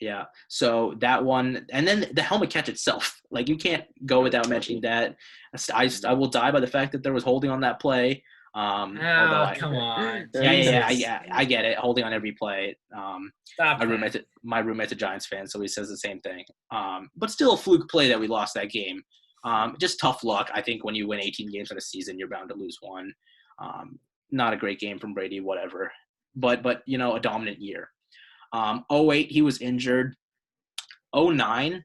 Yeah, so that one, and then the helmet catch itself, like you can't go without mentioning that. I will die by the fact that there was holding on that play. Come on. Yeah, I get it. Holding on every play. Stop. My roommate's a Giants fan, so he says the same thing. But still a fluke play that we lost that game. Just tough luck. I think when you win 18 games in a season, you're bound to lose one. Not a great game from Brady, whatever. But a dominant year. 08, he was injured. 09.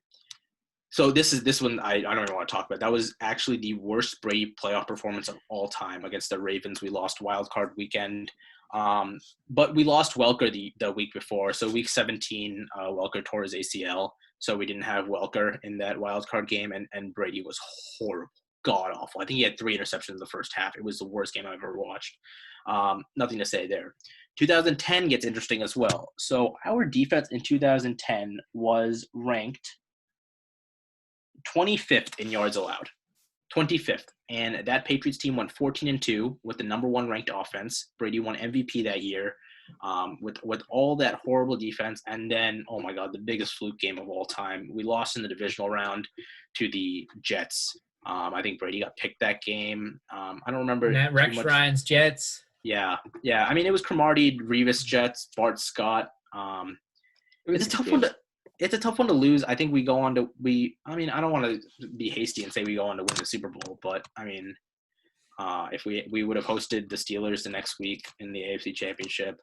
So this one I don't even want to talk about. That was actually the worst Brady playoff performance of all time against the Ravens. We lost wild card weekend, but we lost Welker the week before. So week 17, Welker tore his ACL, so we didn't have Welker in that wild card game, and Brady was horrible, god awful. I think he had 3 interceptions in the first half. It was the worst game I've ever watched. Nothing to say there. 2010 gets interesting as well. So our defense in 2010 was ranked 25th in yards allowed, 25th. And that Patriots team went 14-2 with the number 1 ranked offense. Brady won MVP that year with all that horrible defense. And then, oh my God, the biggest fluke game of all time. We lost in the divisional round to the Jets. I think Brady got picked that game. I don't remember. That Rex Ryan's Jets. Yeah. I mean, it was Cromartie, Revis Jets, Bart Scott. It's a tough one to. It's a tough one to lose. I think we go on to I don't want to be hasty and say we go on to win the Super Bowl, but I mean, if we would have hosted the Steelers the next week in the AFC Championship,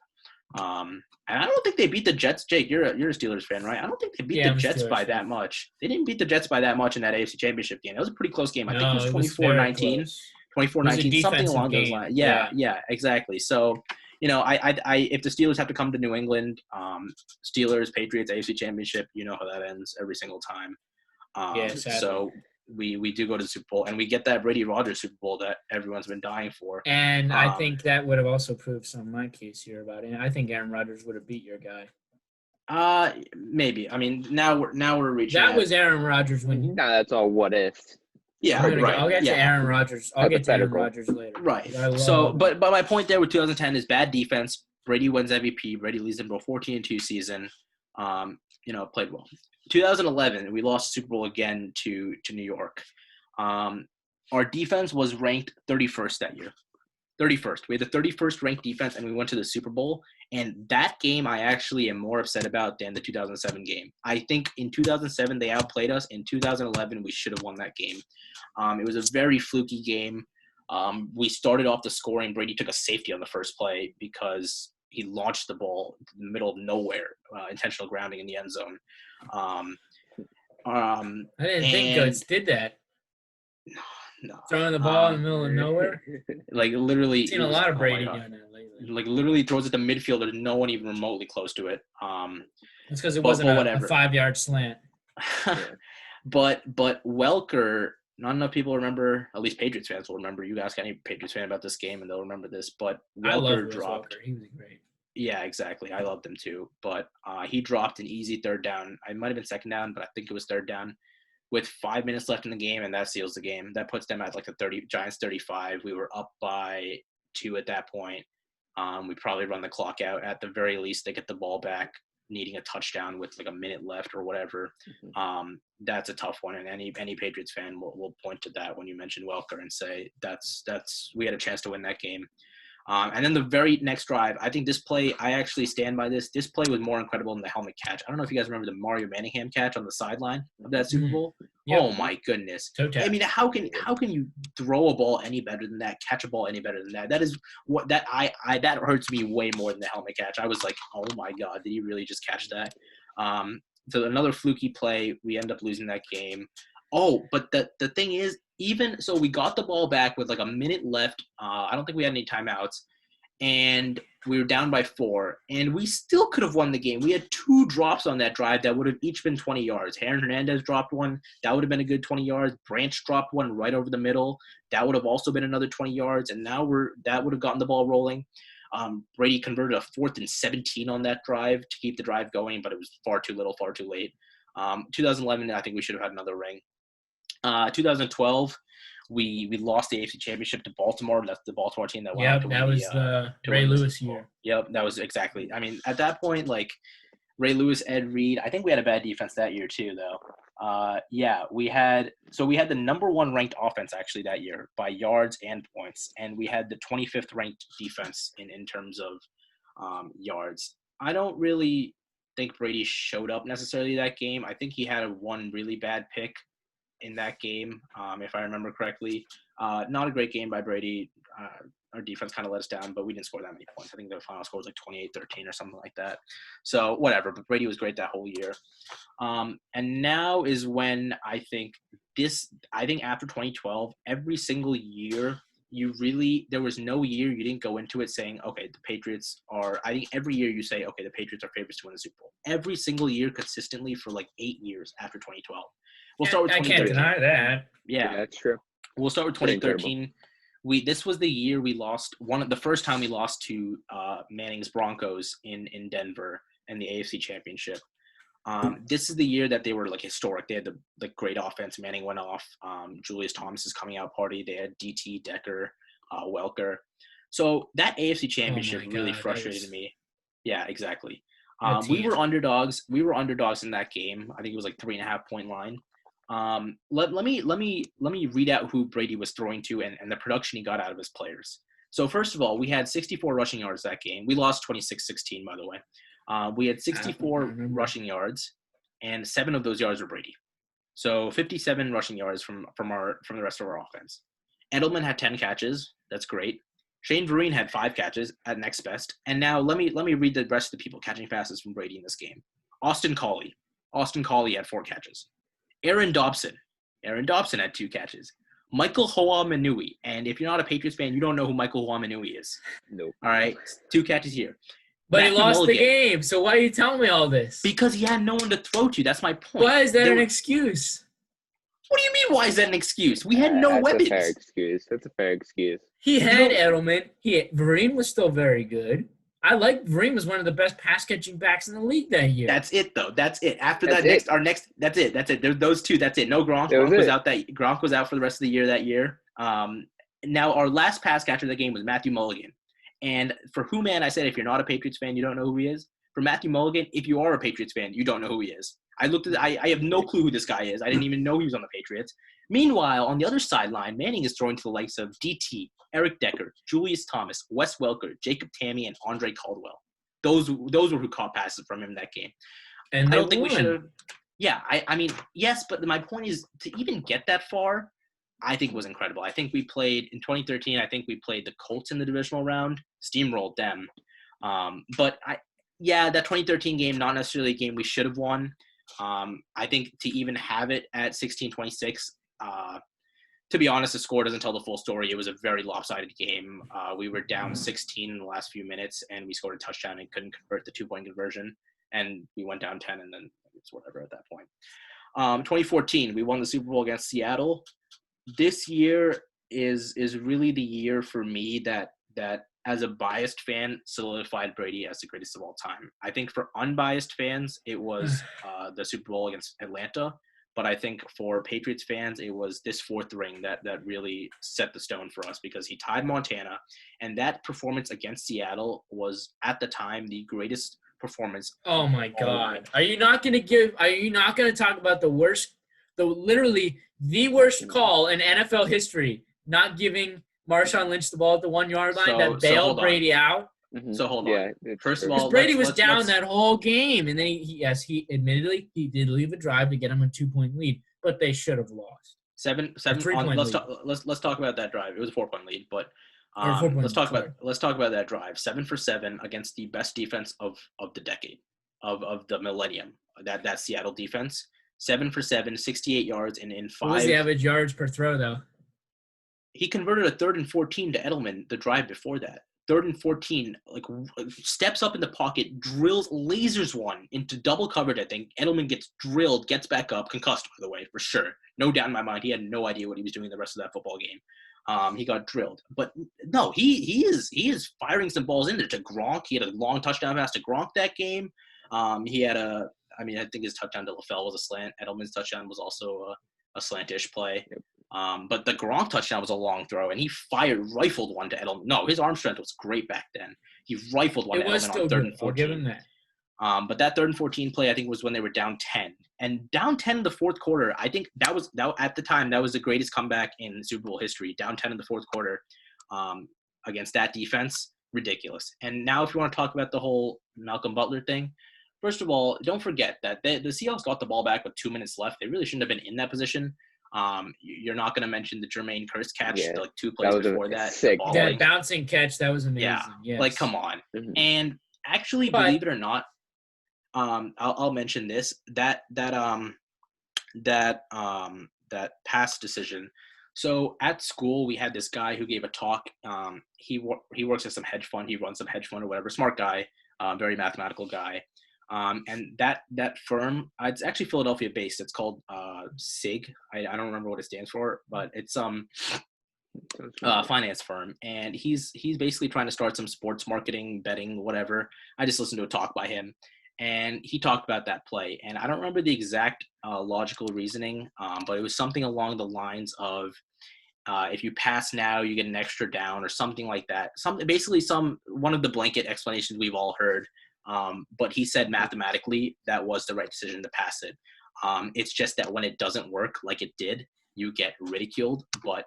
and I don't think they beat the Jets. Jake, you're a Steelers fan, right? I don't think they beat the Jets by that much. They didn't beat the Jets by that much in that AFC Championship game. That was a pretty close game. I think it was 24-19, 24-19, something along those lines. Yeah, exactly. So. I if the Steelers have to come to New England, Steelers, Patriots, AFC Championship, you know how that ends every single time. So we do go to the Super Bowl, and we get that Brady Rodgers Super Bowl that everyone's been dying for. And I think that would have also proved some of my case here about it. I think Aaron Rodgers would have beat your guy. Maybe. I mean, now we're reaching. That was Aaron Rodgers when. No, that's all what if. Yeah, right. I'll get to Aaron Rodgers. I'll get to Aaron Rodgers later. Right. So, but my point there with 2010 is bad defense. Brady wins MVP. Brady leads them to a 14-2 season. Played well. 2011, we lost Super Bowl again to New York. Our defense was ranked 31st that year. 31st. We had the 31st ranked defense, and we went to the Super Bowl. And that game I actually am more upset about than the 2007 game. I think in 2007 they outplayed us. In 2011 we should have won that game. It was a very fluky game. We started off the scoring. Brady took a safety on the first play because he launched the ball in the middle of nowhere, intentional grounding in the end zone. I didn't think Goods did that. No. Throwing the ball in the middle of nowhere? Like literally. I've seen a lot of Brady doing that lately. Like literally throws it to midfield. There's no one even remotely close to it. It's because it wasn't a 5-yard slant. But Welker, not enough people remember. At least Patriots fans will remember. You ask any Patriots fan about this game, and they'll remember this. But I love Welker Wes dropped. Walker. He was great. Yeah, exactly. I loved him too. But he dropped an easy third down. I might have been second down, but I think it was third down with 5 minutes left in the game, and that seals the game. That puts them at like the Giants 35. We were up by 2 at that point. We probably run the clock out. At the very least, they get the ball back, needing a touchdown with like a minute left or whatever. That's a tough one, and any Patriots fan will point to that when you mention Welker and say that's we had a chance to win that game. And then the very next drive, I think this play, I actually stand by this. This play was more incredible than the helmet catch. I don't know if you guys remember the Mario Manningham catch on the sideline of that Super Bowl. Yep. Oh my goodness! Toe tap. I mean, how can you throw a ball any better than that? Catch a ball any better than that? That is what that that hurts me way more than the helmet catch. I was like, oh my god, did he really just catch that? So another fluky play. We end up losing that game. Oh, but the thing is, even so, we got the ball back with like a minute left. I don't think we had any timeouts, and we were down by 4, and we still could have won the game. We had 2 drops on that drive that would have each been 20 yards. Aaron Hernandez dropped one. That would have been a good 20 yards. Branch dropped one right over the middle. That would have also been another 20 yards, and now that would have gotten the ball rolling. Brady converted a 4th and 17 on that drive to keep the drive going, but it was far too little, far too late. 2011, I think we should have had another ring. 2012, we lost the AFC Championship to Baltimore. That's the Baltimore team that went on to win. That was the Ray Lewis year. Yep, that was exactly. I mean, at that point, like Ray Lewis, Ed Reed. I think we had a bad defense that year too, though. We had the number 1 ranked offense actually that year by yards and points, and we had the 25th ranked defense in terms of yards. I don't really think Brady showed up necessarily that game. I think he had one really bad pick in that game, if I remember correctly. Not a great game by Brady. Our defense kind of let us down, but we didn't score that many points. I think the final score was like 28-13 or something like that. So whatever, but Brady was great that whole year. And now is when I think after 2012, every single year, there was no year you didn't go into it saying, okay, the Patriots are, I think every year you say, okay, the Patriots are favorites to win the Super Bowl. Every single year consistently for like 8 years after 2012. We'll start with 2013. I can't deny that. Yeah, that's true. We'll start with 2013. This was the year we lost the first time we lost to Manning's Broncos in Denver in the AFC Championship. This is the year that they were like historic. They had the great offense. Manning went off. Julius Thomas's coming out party. They had DT, Decker, Welker. So that AFC Championship really frustrated me. Yeah, exactly. We were underdogs. We were underdogs in that game. I think it was like 3.5 point line. Let me read out who Brady was throwing to and the production he got out of his players. So first of all, we had 64 rushing yards that game. We lost 26-16, by the way. We had 64 rushing yards, and 7 of those yards were Brady. So 57 rushing yards from the rest of our offense. Edelman had 10 catches. That's great. Shane Vereen had 5 catches at next best. And now let me read the rest of the people catching passes from Brady in this game. Austin Collie had 4 catches. Aaron Dobson had 2 catches. Michael Hoamanui, and if you're not a Patriots fan, you don't know who Michael Hoamanui is. Nope. All right, 2 catches here. But Matthew he lost Mulligan. The game, so why are you telling me all this? Because he had no one to throw to. That's my point. Why is that an excuse? What do you mean, why is that an excuse? We had no weapons. That's a fair excuse. He had Edelman. Vereen was still very good. Vereen was one of the best pass-catching backs in the league that year. That's it, though. That's it. After that, that's it. There's those 2. That's it. No Gronk. Gronk was out for the rest of the year that year. Now, our last pass catcher of the game was Matthew Mulligan. And for Hooman, I said, if you're not a Patriots fan, you don't know who he is. For Matthew Mulligan, if you are a Patriots fan, you don't know who he is. I have no clue who this guy is. I didn't even know he was on the Patriots. Meanwhile, on the other sideline, Manning is throwing to the likes of DT, Eric Decker, Julius Thomas, Wes Welker, Jacob Tamme, and Andre Caldwell. Those were who caught passes from him in that game. And I don't think we should have. Yeah, I mean, yes, but my point is to even get that far, I think was incredible. I think we played in 2013. I think we played the Colts in the divisional round, steamrolled them. But that 2013 game, not necessarily a game we should have won. I think to even have it at 16-26, to be honest, the score doesn't tell the full story. It was a very lopsided game. We were down 16 in the last few minutes, and we scored a touchdown and couldn't convert the 2-point conversion. And we went down 10, and then it's whatever at that point. 2014, we won the Super Bowl against Seattle. This year is really the year for me that as a biased fan solidified Brady as the greatest of all time. I think for unbiased fans, it was the Super Bowl against Atlanta. But I think for Patriots fans, it was this fourth ring that really set the stone for us because he tied Montana. And that performance against Seattle was, at the time, the greatest performance. Oh, my God. Are you not going to talk about literally the worst call in NFL history, not giving Marshawn Lynch the ball at the 1-yard line that bailed Brady out? So hold on. First of all, Brady was down that whole game, and then he admittedly he did leave a drive to get him a 2-point lead, but they should have lost. 3-point lead. Let's talk about that drive. It was a 4-point lead, but let's talk about that drive. 7 for 7 against the best defense of the decade, of the millennium. That Seattle defense. 7 for 7, 68 yards in 5. What was the average yards per throw though? He converted a 3rd and 14 to Edelman the drive before that. 3rd and 14, like steps up in the pocket, drills, lasers one into double coverage. I think Edelman gets drilled, gets back up, concussed by the way, for sure. No doubt in my mind, he had no idea what he was doing the rest of that football game. He got drilled, but no, he is firing some balls in there to Gronk. He had a long touchdown pass to Gronk that game. He had I think his touchdown to LaFell was a slant. Edelman's touchdown was also a slantish play. Yep. But the Gronk touchdown was a long throw, and he rifled one to Edelman. No, his arm strength was great back then. He rifled one to Edelman on 3rd and 14. I'll give him that. But that 3rd and 14 play, I think, was when they were down 10. And down 10 in the fourth quarter, I think that at the time, that was the greatest comeback in Super Bowl history. Down 10 in the fourth quarter against that defense, ridiculous. And now if you want to talk about the whole Malcolm Butler thing, first of all, don't forget that the Seahawks got the ball back with 2 minutes left. They really shouldn't have been in that position. You're not going to mention the Jermaine Kearse catch, like 2 plays before that. Sick. That bouncing catch, that was amazing. Yeah, yes. like come on. Mm-hmm. And actually, believe it or not, I'll mention this that pass decision. So at school, we had this guy who gave a talk. He works at some hedge fund. He runs some hedge fund or whatever. Smart guy, very mathematical guy. And that firm, it's actually Philadelphia based. It's called SIG. I don't remember what it stands for, but it's finance firm. And he's basically trying to start some sports marketing, betting, whatever. I just listened to a talk by him, and he talked about that play. And I don't remember the exact logical reasoning, but it was something along the lines of if you pass now, you get an extra down or something like that. One of the blanket explanations we've all heard. But he said mathematically that was the right decision to pass it. It's just that when it doesn't work like it did, you get ridiculed, but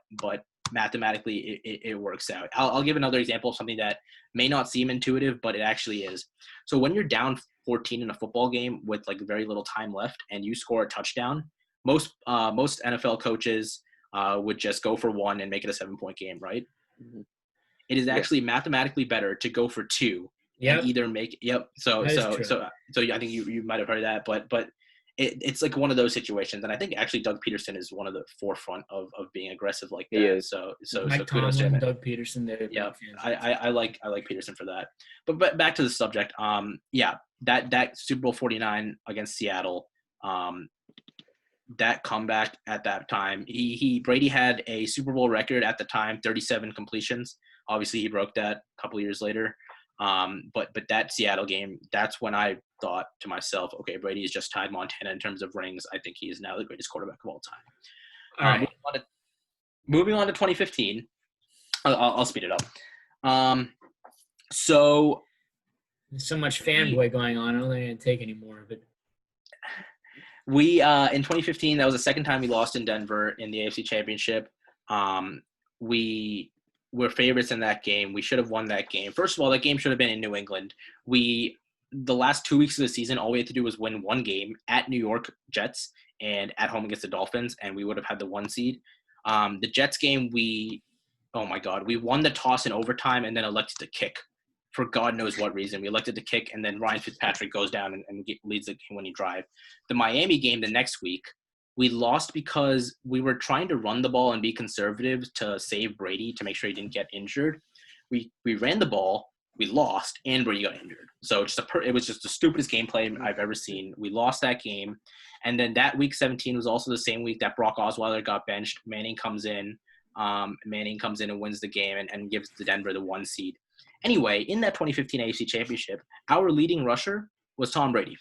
mathematically it works out. I'll give another example of something that may not seem intuitive, but it actually is. So when you're down 14 in a football game with like very little time left and you score a touchdown, most NFL coaches would just go for 1 and make it a 7-point game, right? Mm-hmm. It is actually mathematically better to go for 2. Yeah. Either make So I think you might have heard that, but it's like one of those situations, and I think actually Doug Peterson is one of the forefront of being aggressive like that. He is. So Mike kudos to him. Doug Peterson. Yeah, I like Peterson for that. But back to the subject. That Super Bowl 49 against Seattle, that comeback at that time, Brady had a Super Bowl record at the time, 37 completions. Obviously, he broke that a couple of years later. But that Seattle game, that's when I thought to myself, okay, Brady has just tied Montana in terms of rings. I think he is now the greatest quarterback of all time. All right. Moving on to 2015, I'll speed it up. So there's so much fanboy going on. I don't think I'm going to take any more of it. We in 2015, that was the second time we lost in Denver in the AFC Championship. We were favorites in that game. We should have won that game. First of all, that game should have been in New England. The last 2 weeks of the season, all we had to do was win one game at New York Jets and at home against the Dolphins, and we would have had the 1 seed. The Jets game, we won the toss in overtime and then elected to kick for God knows what reason. We elected to kick, and then Ryan Fitzpatrick goes down and leads the game-winning drive. The Miami game the next week, we lost because we were trying to run the ball and be conservative to save Brady to make sure he didn't get injured. We ran the ball. we lost, and Brady got injured. So it was just the stupidest gameplay I've ever seen. We lost that game. And then that week 17 was also the same week that Brock Osweiler got benched. Manning comes in and wins the game and gives the Denver the 1 seed. Anyway, in that 2015 AFC Championship, our leading rusher was Tom Brady.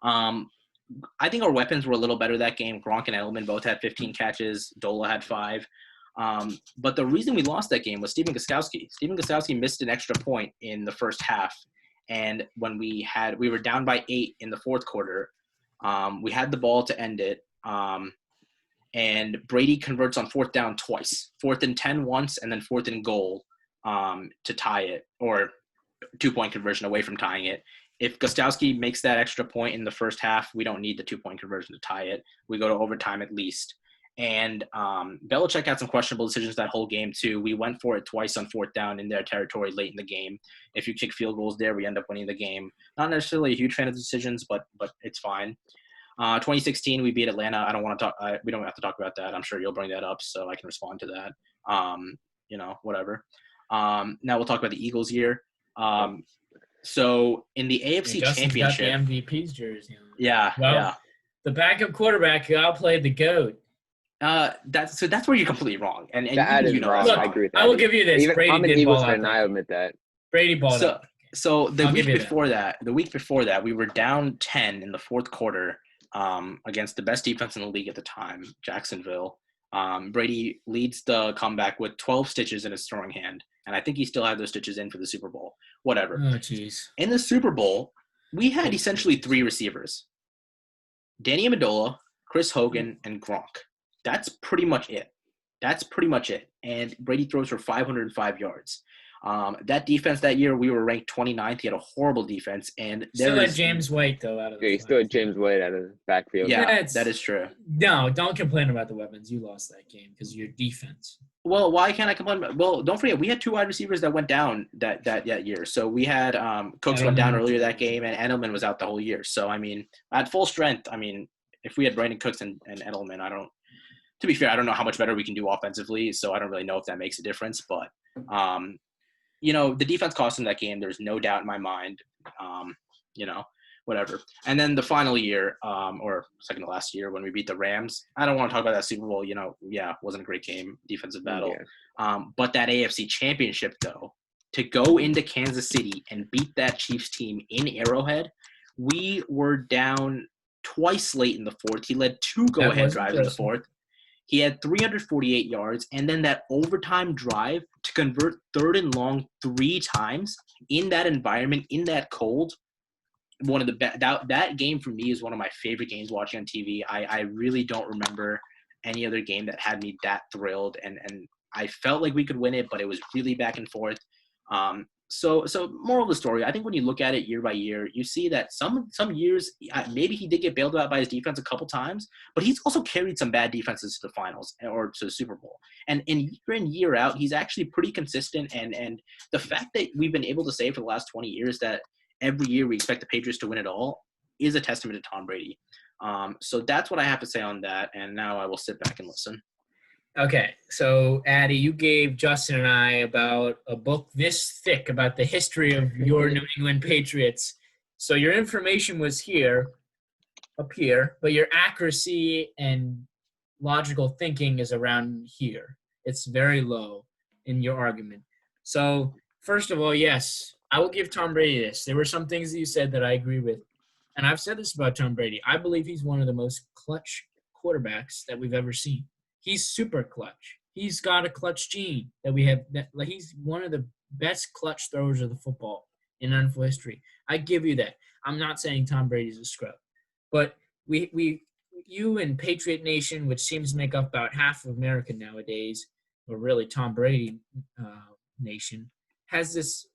I think our weapons were a little better that game. Gronk and Edelman both had 15 catches. Dola had 5. But the reason we lost that game was Stephen Gostkowski. Stephen Gostkowski missed an extra point in the first half. And when we were down by 8 in the fourth quarter, we had the ball to end it. And Brady converts on 4th down twice. 4th and 10 once, and then 4th and goal to tie it, or 2-point conversion away from tying it. If Gostkowski makes that extra point in the first half, we don't need the 2-point conversion to tie it. We go to overtime at least. And Belichick had some questionable decisions that whole game too. We went for it twice on 4th down in their territory late in the game. If you kick field goals there, we end up winning the game. Not necessarily a huge fan of the decisions, but it's fine. 2016, we beat Atlanta. I don't want to talk. We don't have to talk about that. I'm sure you'll bring that up, so I can respond to that. Whatever. Now we'll talk about the Eagles year. So in the AFC Championship, got the MVP's jersey on. Yeah. The backup quarterback who outplayed the GOAT. That's where you're completely wrong. And that is wrong. Look, I agree with that. I will give you this. Even Brady I'm an did Eagles ball out fan, and that I game. admit that. Brady balled out. So the week before that, we were down 10 in the fourth quarter against the best defense in the league at the time, Jacksonville. Brady leads the comeback with 12 stitches in his throwing hand, and I think he still had those stitches in for the Super Bowl. Whatever. Oh, jeez. In the Super Bowl, we had essentially 3 receivers: Danny Amendola, Chris Hogan, and Gronk. That's pretty much it. And Brady throws for 505 yards. That defense that year, we were ranked 29th. He had a horrible defense. And still had James White, though, out of the Yeah, you still had James White out of the backfield. Yeah, that is true. No, don't complain about the weapons. You lost that game because of your defense. Well, why can't I complain about – well, don't forget, we had 2 wide receivers that went down that year. So we had Cooks went down earlier that game, and Edelman was out the whole year. So, I mean, at full strength, I mean, if we had Brandon Cooks and Edelman, to be fair, I don't know how much better we can do offensively, so I don't really know if that makes a difference. But, the defense cost him that game. There's no doubt in my mind, whatever. And then the final year, or second to last year when we beat the Rams, I don't want to talk about that Super Bowl. Wasn't a great game, defensive battle. Yeah. But that AFC Championship, though, to go into Kansas City and beat that Chiefs team in Arrowhead, we were down twice late in the fourth. He led 2 go-ahead drives in the fourth. He had 348 yards, and then that overtime drive to convert 3rd and long 3 times in that environment, in that cold. One of the that game for me is one of my favorite games watching on TV. I really don't remember any other game that had me that thrilled, and I felt like we could win it, but it was really back and forth. So moral of the story, I think when you look at it year by year, you see that some years maybe he did get bailed out by his defense a couple times, but he's also carried some bad defenses to the finals or to the Super Bowl. And year in, year out, he's actually pretty consistent. And the fact that we've been able to say for the last 20 years that every year we expect the Patriots to win it all is a testament to Tom Brady. So that's what I have to say on that. And now I will sit back and listen. Okay, so Adi, you gave Justin and I about a book this thick about the history of your New England Patriots. So your information was up here, but your accuracy and logical thinking is around here. It's very low in your argument. So first of all, yes, I will give Tom Brady this. There were some things that you said that I agree with. And I've said this about Tom Brady. I believe he's one of the most clutch quarterbacks that we've ever seen. He's super clutch. He's got a clutch gene that we have. He's one of the best clutch throwers of the football in NFL history. I give you that. I'm not saying Tom Brady's a scrub, but you and Patriot Nation, which seems to make up about half of America nowadays, or really Tom Brady Nation, has this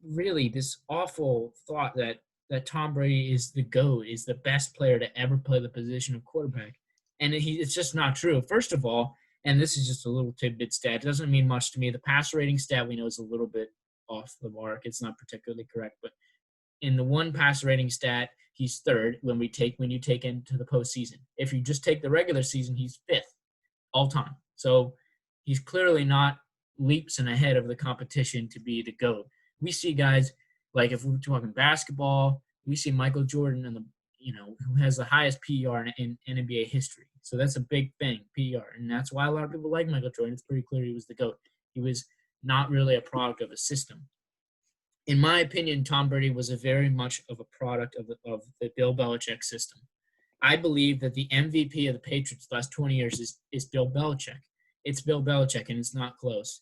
awful thought that Tom Brady is the GOAT, is the best player to ever play the position of quarterback, and it's just not true. First of all. And this is just a little tidbit stat. It doesn't mean much to me. The passer rating stat we know is a little bit off the mark. It's not particularly correct. But in the one passer rating stat, he's 3rd when you take into the postseason. If you just take the regular season, he's 5th all time. So he's clearly not leaps and ahead of the competition to be the GOAT. We see guys like if we're talking basketball, we see Michael Jordan who has the highest PER in NBA history. So that's a big thing, PER, and that's why a lot of people like Michael Jordan. It's pretty clear he was the GOAT. He was not really a product of a system. In my opinion, Tom Brady was a very much of a product of the Bill Belichick system. I believe that the MVP of the Patriots the last 20 years is Bill Belichick. It's Bill Belichick, and it's not close.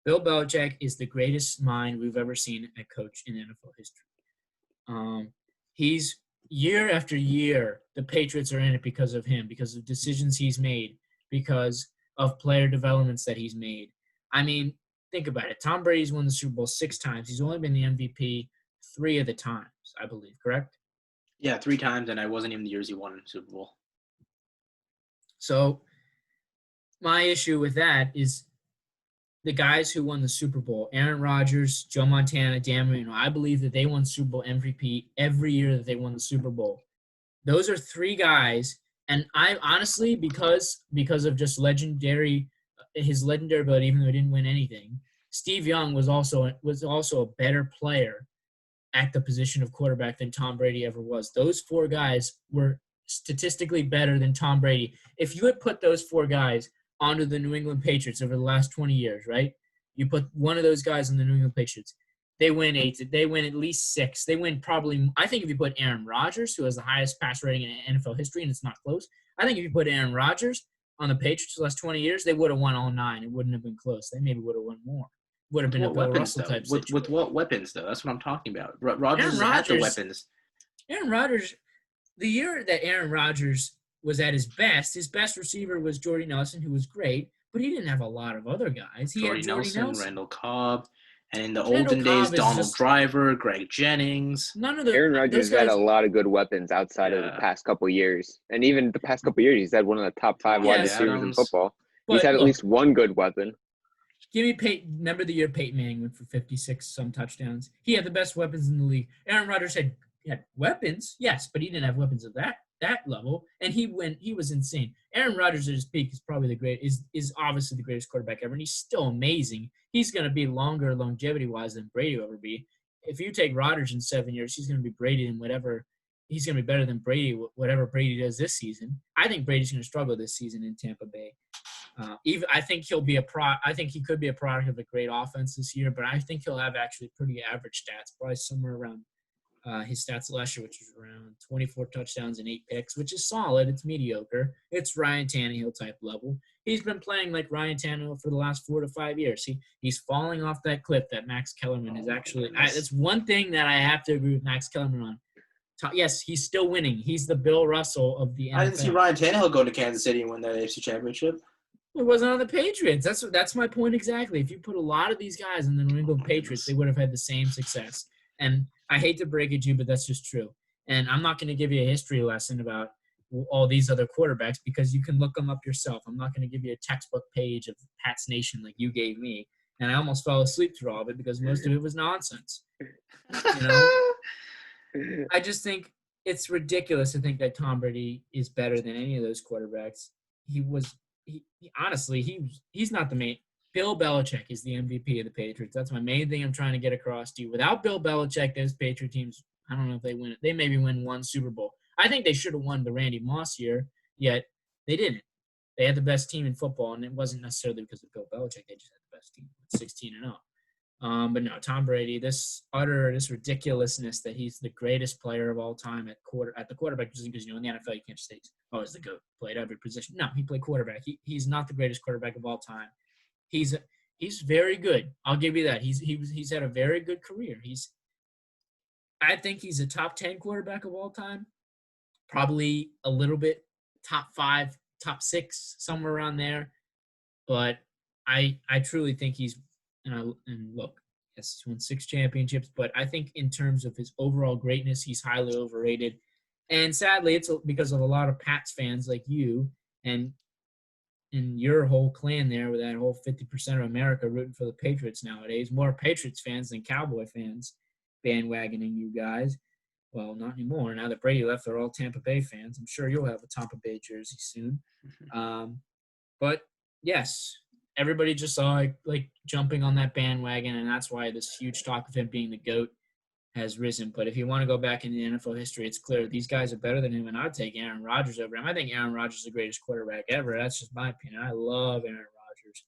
Bill Belichick is the greatest mind we've ever seen at coach in NFL history. He's year after year, the Patriots are in it because of him, because of decisions he's made, because of player developments that he's made. I mean, think about it. Tom Brady's won the Super Bowl 6 times. He's only been the MVP 3 of the times, I believe, correct? Yeah, 3 times, and I wasn't even the years he won in the Super Bowl. So my issue with that is the guys who won the Super Bowl, Aaron Rodgers, Joe Montana, Dan Marino, I believe that they won Super Bowl MVP every year that they won the Super Bowl. Those are 3 guys, and I honestly, because of just his legendary ability, even though he didn't win anything, Steve Young was also a better player at the position of quarterback than Tom Brady ever was. Those 4 guys were statistically better than Tom Brady. If you had put those 4 guys onto the New England Patriots over the last 20 years, right? You put one of those guys on the New England Patriots, they win 8. They win at least 6. They win probably – I think if you put Aaron Rodgers, who has the highest pass rating in NFL history, and it's not close, I think if you put Aaron Rodgers on the Patriots the last 20 years, they would have won all 9. It wouldn't have been close. They maybe would have won more. Would have been a Bill Russell type situation. With what weapons, though? That's what I'm talking about. Rodgers had the weapons. Aaron Rodgers – the year that Aaron Rodgers was at his best receiver was Jordy Nelson, who was great, but he didn't have a lot of other guys. He had Jordy Nelson, Randall Cobb, and in the olden days, Donald Driver, Greg Jennings. Aaron Rodgers had a lot of good weapons outside of the past couple of years. And even the past couple of years, he's had one of the top 5 wide receivers in football. He's had at least one good weapon. Give me Peyton. Remember the year Peyton Manning went for 56 some touchdowns? He had the best weapons in the league. Aaron Rodgers had weapons, yes, but he didn't have weapons of that level, and he was insane. Aaron Rodgers at his peak is probably is obviously the greatest quarterback ever, and he's still amazing. He's going to be longer longevity-wise than Brady will ever be. If you take Rodgers in 7 years, he's going to be Brady in whatever – he's going to be better than Brady, whatever Brady does this season. I think Brady's going to struggle this season in Tampa Bay. I think he'll be I think he could be a product of a great offense this year, but I think he'll have actually pretty average stats, probably somewhere around his stats last year, which was around 24 touchdowns and 8 picks, which is solid. It's mediocre. It's Ryan Tannehill type level. He's been playing like Ryan Tannehill for the last 4 to 5 years. He's falling off that cliff that Max Kellerman is actually. That's one thing that I have to agree with Max Kellerman on. Yes, he's still winning. He's the Bill Russell of the NFL. I didn't see Ryan Tannehill go to Kansas City and win the AFC Championship. It wasn't on the Patriots. That's my point exactly. If you put a lot of these guys in the New England Patriots, they would have had the same success. And I hate to break it to you, but that's just true. And I'm not going to give you a history lesson about all these other quarterbacks because you can look them up yourself. I'm not going to give you a textbook page of Pat's Nation like you gave me. And I almost fell asleep through all of it because most of it was nonsense. I just think it's ridiculous to think that Tom Brady is better than any of those quarterbacks. Honestly, he's not the main. Bill Belichick is the MVP of the Patriots. That's my main thing I'm trying to get across to you. Without Bill Belichick, those Patriot teams, I don't know if they win it. They maybe win 1 Super Bowl. I think they should have won the Randy Moss year, yet they didn't. They had the best team in football, and it wasn't necessarily because of Bill Belichick. They just had the best team, 16-0. But no, Tom Brady, this ridiculousness that he's the greatest player of all time at the quarterback position, because in the NFL you can't just say, oh, he's the GOAT, played every position. No, he played quarterback. He's not the greatest quarterback of all time. He's very good. I'll give you that. He's had a very good career. I think he's a top 10 quarterback of all time. Probably a little bit top 5, top 6, somewhere around there. But I truly think he's and look, yes, he's won 6 championships, but I think in terms of his overall greatness, he's highly overrated. And sadly, it's because of a lot of Pats fans like you and your whole clan there with that whole 50% of America rooting for the Patriots nowadays. More Patriots fans than Cowboy fans bandwagoning you guys. Well, not anymore. Now that Brady left, they're all Tampa Bay fans. I'm sure you'll have a Tampa Bay jersey soon. But, yes, everybody just saw like jumping on that bandwagon, and that's why this huge talk of him being the GOAT has risen. But if you want to go back in the NFL history, it's clear these guys are better than him, and I'd take Aaron Rodgers over him. I think Aaron Rodgers is the greatest quarterback ever. That's just my opinion. I love Aaron Rodgers.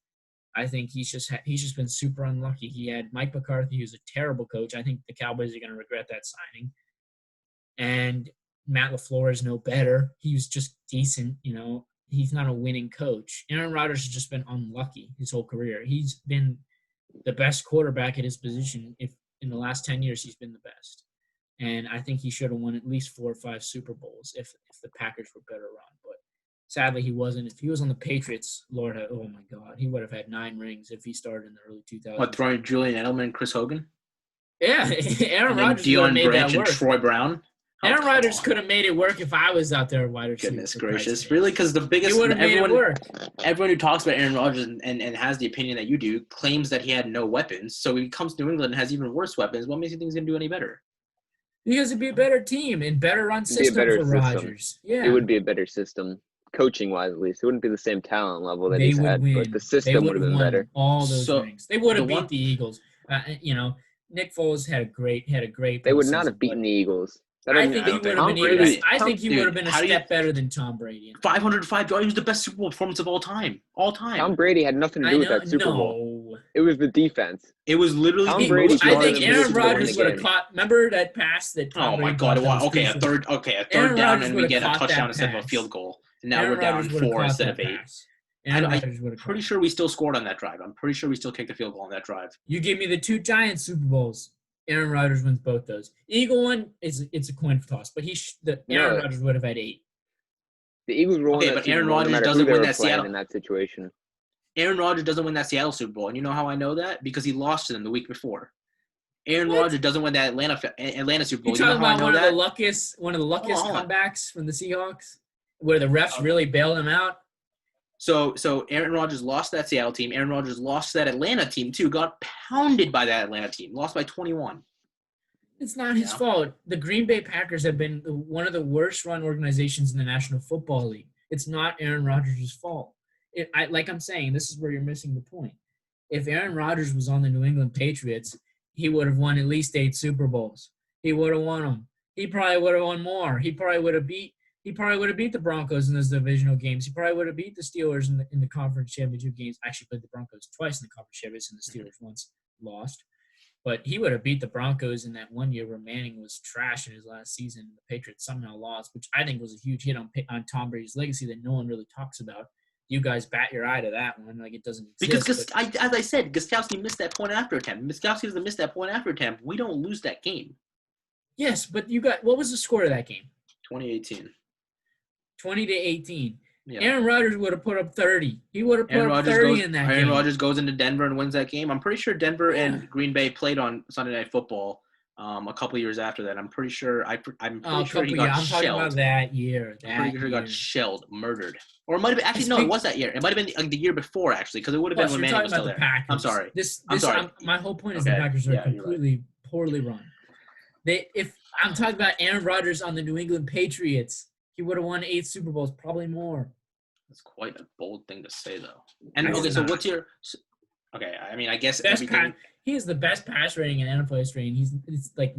I think he's just been super unlucky. He had Mike McCarthy, who's a terrible coach. I think the Cowboys are going to regret that signing. And Matt LaFleur is no better. He was just decent, He's not a winning coach. Aaron Rodgers has just been unlucky his whole career. He's been the best quarterback at his position. If in the last 10 years, he's been the best. And I think he should have won at least 4 or 5 Super Bowls if the Packers were better run. But sadly, he wasn't. If he was on the Patriots, Lord, oh my God, he would have had 9 rings if he started in the early 2000s. What, throwing Julian Edelman and Chris Hogan? Yeah, Aaron Rodgers would have made Branch that work. And Troy Brown? Aaron Rodgers could have made it work if I was out there at wide receiver. Goodness gracious. Really? Because the biggest – He would have made it work. Everyone who talks about Aaron Rodgers and has the opinion that you do claims that he had no weapons. So when he comes to New England and has even worse weapons, what makes you think he's going to do any better? Because it'd be a better team and better run system for Rodgers. Yeah. It would be a better system, coaching-wise at least. It wouldn't be the same talent level that he's had, but the system would have been better. All those rings. They would have beat the Eagles. Nick Foles had a great. They would not have beaten the Eagles. I think he would have been a step better than Tom Brady. 505 yards. He was the best Super Bowl performance of all time. Tom Brady had nothing to do with that Super Bowl. It was the defense. It was literally Tom Brady. I think Aaron Rodgers would have caught. Remember that pass that Tom Brady God! Okay, a third down, and we get a touchdown instead of a field goal. And now we're down 4 instead of 8. I'm pretty sure we still scored on that drive. I'm pretty sure we still kicked the field goal on that drive. You give me the 2 Giants Super Bowls. Aaron Rodgers wins both those. Eagle one it's a coin toss, but Aaron Rodgers would have had 8. The Eagles were but Aaron Rodgers doesn't win that Seattle in that situation. Aaron Rodgers doesn't win that Seattle Super Bowl, and you know how I know that? Because he lost to them the week before. Aaron Rodgers doesn't win that Atlanta Super Bowl. You talking about one of the luckiest comebacks from the Seahawks, where the refs really bailed him out? So Aaron Rodgers lost that Seattle team. Aaron Rodgers lost that Atlanta team, too. Got pounded by that Atlanta team. Lost by 21. It's not his fault. The Green Bay Packers have been one of the worst-run organizations in the National Football League. It's not Aaron Rodgers' fault. Like I'm saying, this is where you're missing the point. If Aaron Rodgers was on the New England Patriots, he would have won at least 8 Super Bowls. He would have won them. He probably would have won more. He probably would have beat the Broncos in those divisional games. He probably would have beat the Steelers in the conference championship games. Actually played the Broncos twice in the conference championship, and the Steelers once lost. But he would have beat the Broncos in that one year where Manning was trash in his last season. The Patriots somehow lost, which I think was a huge hit on Tom Brady's legacy that no one really talks about. You guys bat your eye to that one like it doesn't exist. Because, as I said, Gostkowski missed that point after attempt. Gostkowski doesn't miss that point after attempt. We don't lose that game. Yes, but what was the score of that game? 2018. 20-18. Yeah. Aaron Rodgers would have put up 30. He would have put up 30 in that game. Aaron Rodgers goes into Denver and wins that game. I'm pretty sure Denver and Green Bay played on Sunday Night Football a couple years after that. I'm pretty sure he got shelled. I'm talking about that year. I'm pretty sure he got shelled, murdered. Or it might have been – actually, no, it was that year. It might have been the year before, actually, because it would have been when Manning was still there. Packers. I'm sorry. I'm sorry. My whole point is the Packers are completely poorly run. If I'm talking about Aaron Rodgers on the New England Patriots, he would have won 8 Super Bowls, probably more. That's quite a bold thing to say, though. And so what's your? Okay, I mean, I guess he is the best pass rating in NFL history, and it's like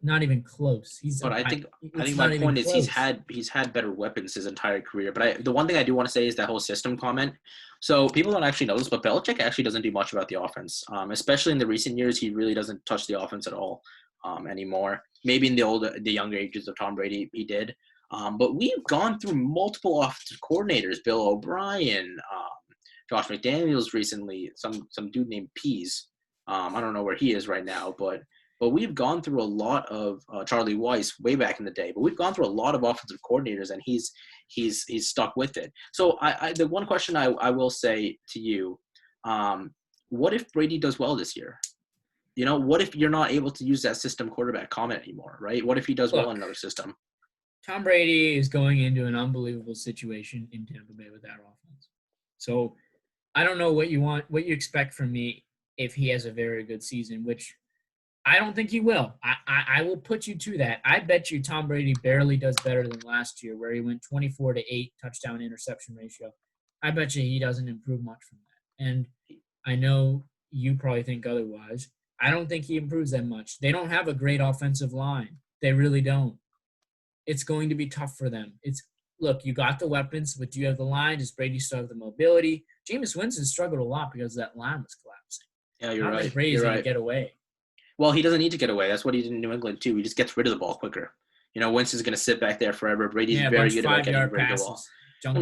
not even close. I think my point is he's had better weapons his entire career. But the one thing I do want to say is that whole system comment. So people don't actually know this, but Belichick actually doesn't do much about the offense. Especially in the recent years, he really doesn't touch the offense at all anymore. Maybe in the younger ages of Tom Brady, he did. But we've gone through multiple offensive coordinators, Bill O'Brien, Josh McDaniels recently, some dude named Pease. I don't know where he is right now, but we've gone through a lot of Charlie Weiss way back in the day. But we've gone through a lot of offensive coordinators, and he's stuck with it. So the one question I will say to you, what if Brady does well this year? What if you're not able to use that system quarterback comment anymore, right? What if he does well in another system? Tom Brady is going into an unbelievable situation in Tampa Bay with that offense. So I don't know what you expect from me if he has a very good season, which I don't think he will. I will put you to that. I bet you Tom Brady barely does better than last year where he went 24-8 touchdown interception ratio. I bet you he doesn't improve much from that. And I know you probably think otherwise. I don't think he improves that much. They don't have a great offensive line. They really don't. It's going to be tough for them. Look, you got the weapons, but do you have the line? Does Brady still have the mobility? Jameis Winston struggled a lot because that line was collapsing. Yeah, you're Not right. that Brady's going to get away. Well, he doesn't need to get away. That's what he did in New England, too. He just gets rid of the ball quicker. Winston's going to sit back there forever. Brady's very good at getting rid of the ball.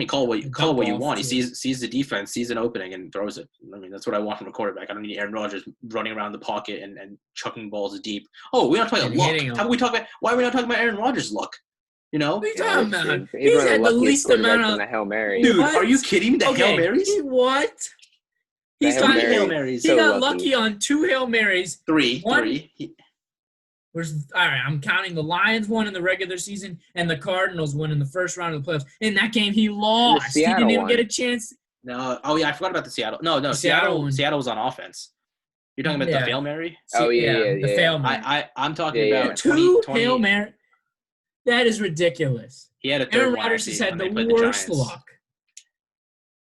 Call it what you want. He sees the defense, sees an opening, and throws it. That's what I want from a quarterback. I don't need Aaron Rodgers running around the pocket and chucking balls deep. Oh, we're not talking about luck. Why are we not talking about Aaron Rodgers' luck? What are you talking about? He's had the least amount of the Hail Mary. Dude, are you kidding me? The Hail Marys? What? He's got Hail Marys. He got lucky on 2 Hail Marys. Three. All right, I'm counting the Lions one in the regular season and the Cardinals one in the first round of the playoffs. In that game, he lost. He didn't even get a chance. No. Oh, yeah, I forgot about the Seattle. No, Seattle was on offense. You're talking about the Hail Mary? Oh, yeah. The Hail Mary. I'm talking about 2 Hail Mary. That is ridiculous. He had a third Aaron one. Rodgers has had the worst luck.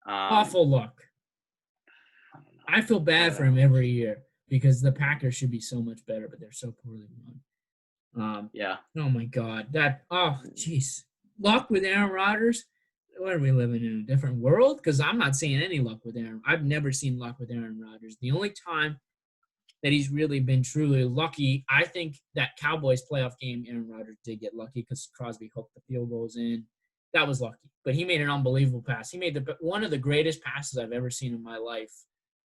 Awful luck. I feel bad for him every year because the Packers should be so much better, but they're so poorly run. Yeah. Oh, my God. Jeez. Luck with Aaron Rodgers? What are we living in a different world? Because I'm not seeing any luck with Aaron. I've never seen luck with Aaron Rodgers. The only time that he's really been truly lucky, I think that Cowboys playoff game, Aaron Rodgers did get lucky because Crosby hooked the field goals in. That was lucky. But he made an unbelievable pass. He made one of the greatest passes I've ever seen in my life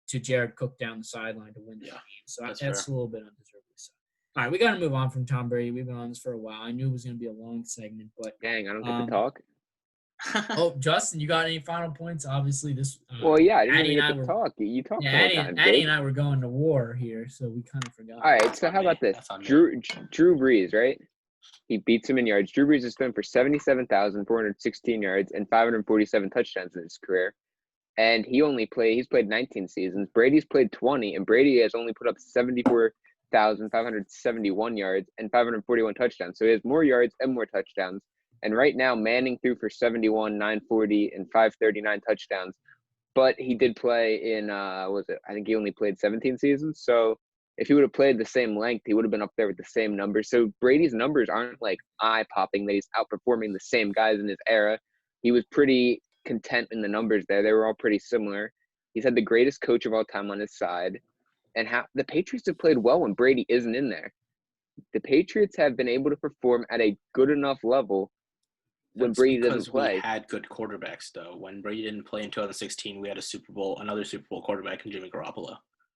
to Jared Cook down the sideline to win the game. So that's a little bit undeservedly so. All right, we got to move on from Tom Brady. We've been on this for a while. I knew it was going to be a long segment, but dang, I don't get to talk. Oh, Justin, you got any final points? Obviously, this. Well, yeah, I didn't even get to talk. You talked all the time. Addie and I were going to war here, so we kind of forgot. All right, so how about this? Drew Brees, right? He beats him in yards. Drew Brees is thrown for 77,416 yards and 547 touchdowns in his career. And he's played 19 seasons. Brady's played 20, and Brady has only put up 74,571 yards and 541 touchdowns. So he has more yards and more touchdowns. And right now, Manning threw for 71, 940, and 539 touchdowns. But he did play in, I think he only played 17 seasons. So if he would have played the same length, he would have been up there with the same numbers. So Brady's numbers aren't like eye-popping that he's outperforming the same guys in his era. He was pretty content in the numbers there. They were all pretty similar. He's had the greatest coach of all time on his side. And the Patriots have played well when Brady isn't in there. The Patriots have been able to perform at a good enough level when Brady doesn't play. We had good quarterbacks, though. When Brady didn't play in 2016, we had another Super Bowl quarterback in Jimmy Garoppolo.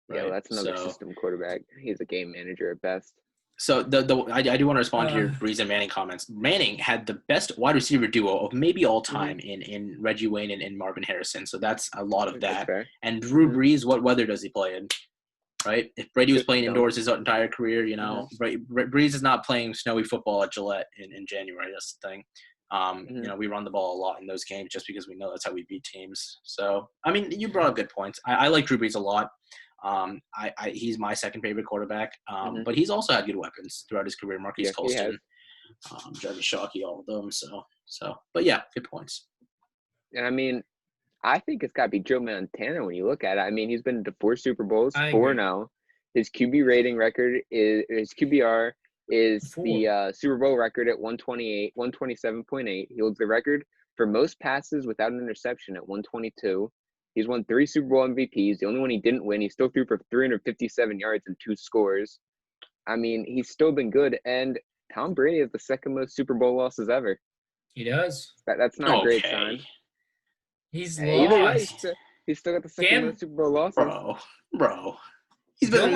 Right? Yeah, well, that's another system quarterback. He's a game manager at best. So I do want to respond to your Brees and Manning comments. Manning had the best wide receiver duo of maybe all time in Reggie Wayne and Marvin Harrison. So that's a lot of that. And Drew Brees, what weather does he play in? Right? If Brady was playing indoors his entire career, Brees is not playing snowy football at Gillette in January. That's the thing. We run the ball a lot in those games just because we know that's how we beat teams. So, you brought up good points. I like Drew Brees a lot. He's my second favorite quarterback. But he's also had good weapons throughout his career. Marquise Colston, Jeremy Shockey, all of them. But yeah, good points. And I think it's got to be Joe Montana when you look at it. He's been to 4 Super Bowls, 4 now. His QB rating record his QBR is the Super Bowl record at 127.8. He holds the record for most passes without an interception at 122. He's won 3 Super Bowl MVPs. The only one he didn't win, he still threw for 357 yards and 2 scores. He's still been good. And Tom Brady has the second most Super Bowl losses ever. He does. That's not a great sign. He's lost. He's still got the second most Super Bowl losses. Bro. He's been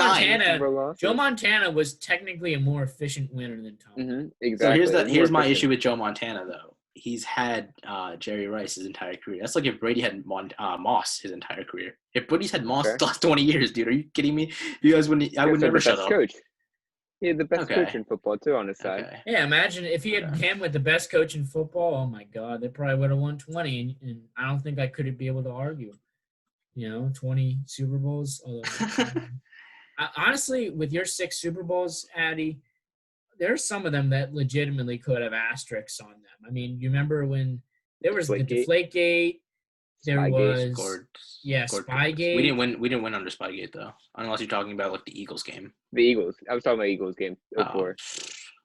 Joe Montana was technically a more efficient winner than Tom. Exactly. So here's my issue with Joe Montana, though. He's had Jerry Rice his entire career. That's like if Brady had Moss his entire career. If Brady's had Moss the last 20 years, dude, are you kidding me? You guys wouldn't. I would never shut up. Coach. He had the best coach in football too on his side. Yeah, imagine if he had him with the best coach in football. Oh my God, they probably would have won 20, and I don't think I could be able to argue. 20 Super Bowls. Honestly, with your 6 Super Bowls, Addy, there's some of them that legitimately could have asterisks on them. You remember when there was the Deflategate, there Spygate. was Scored Spygate. We didn't win under Spygate though, unless you're talking about like the Eagles game. The Eagles. I was talking about Eagles game. 04.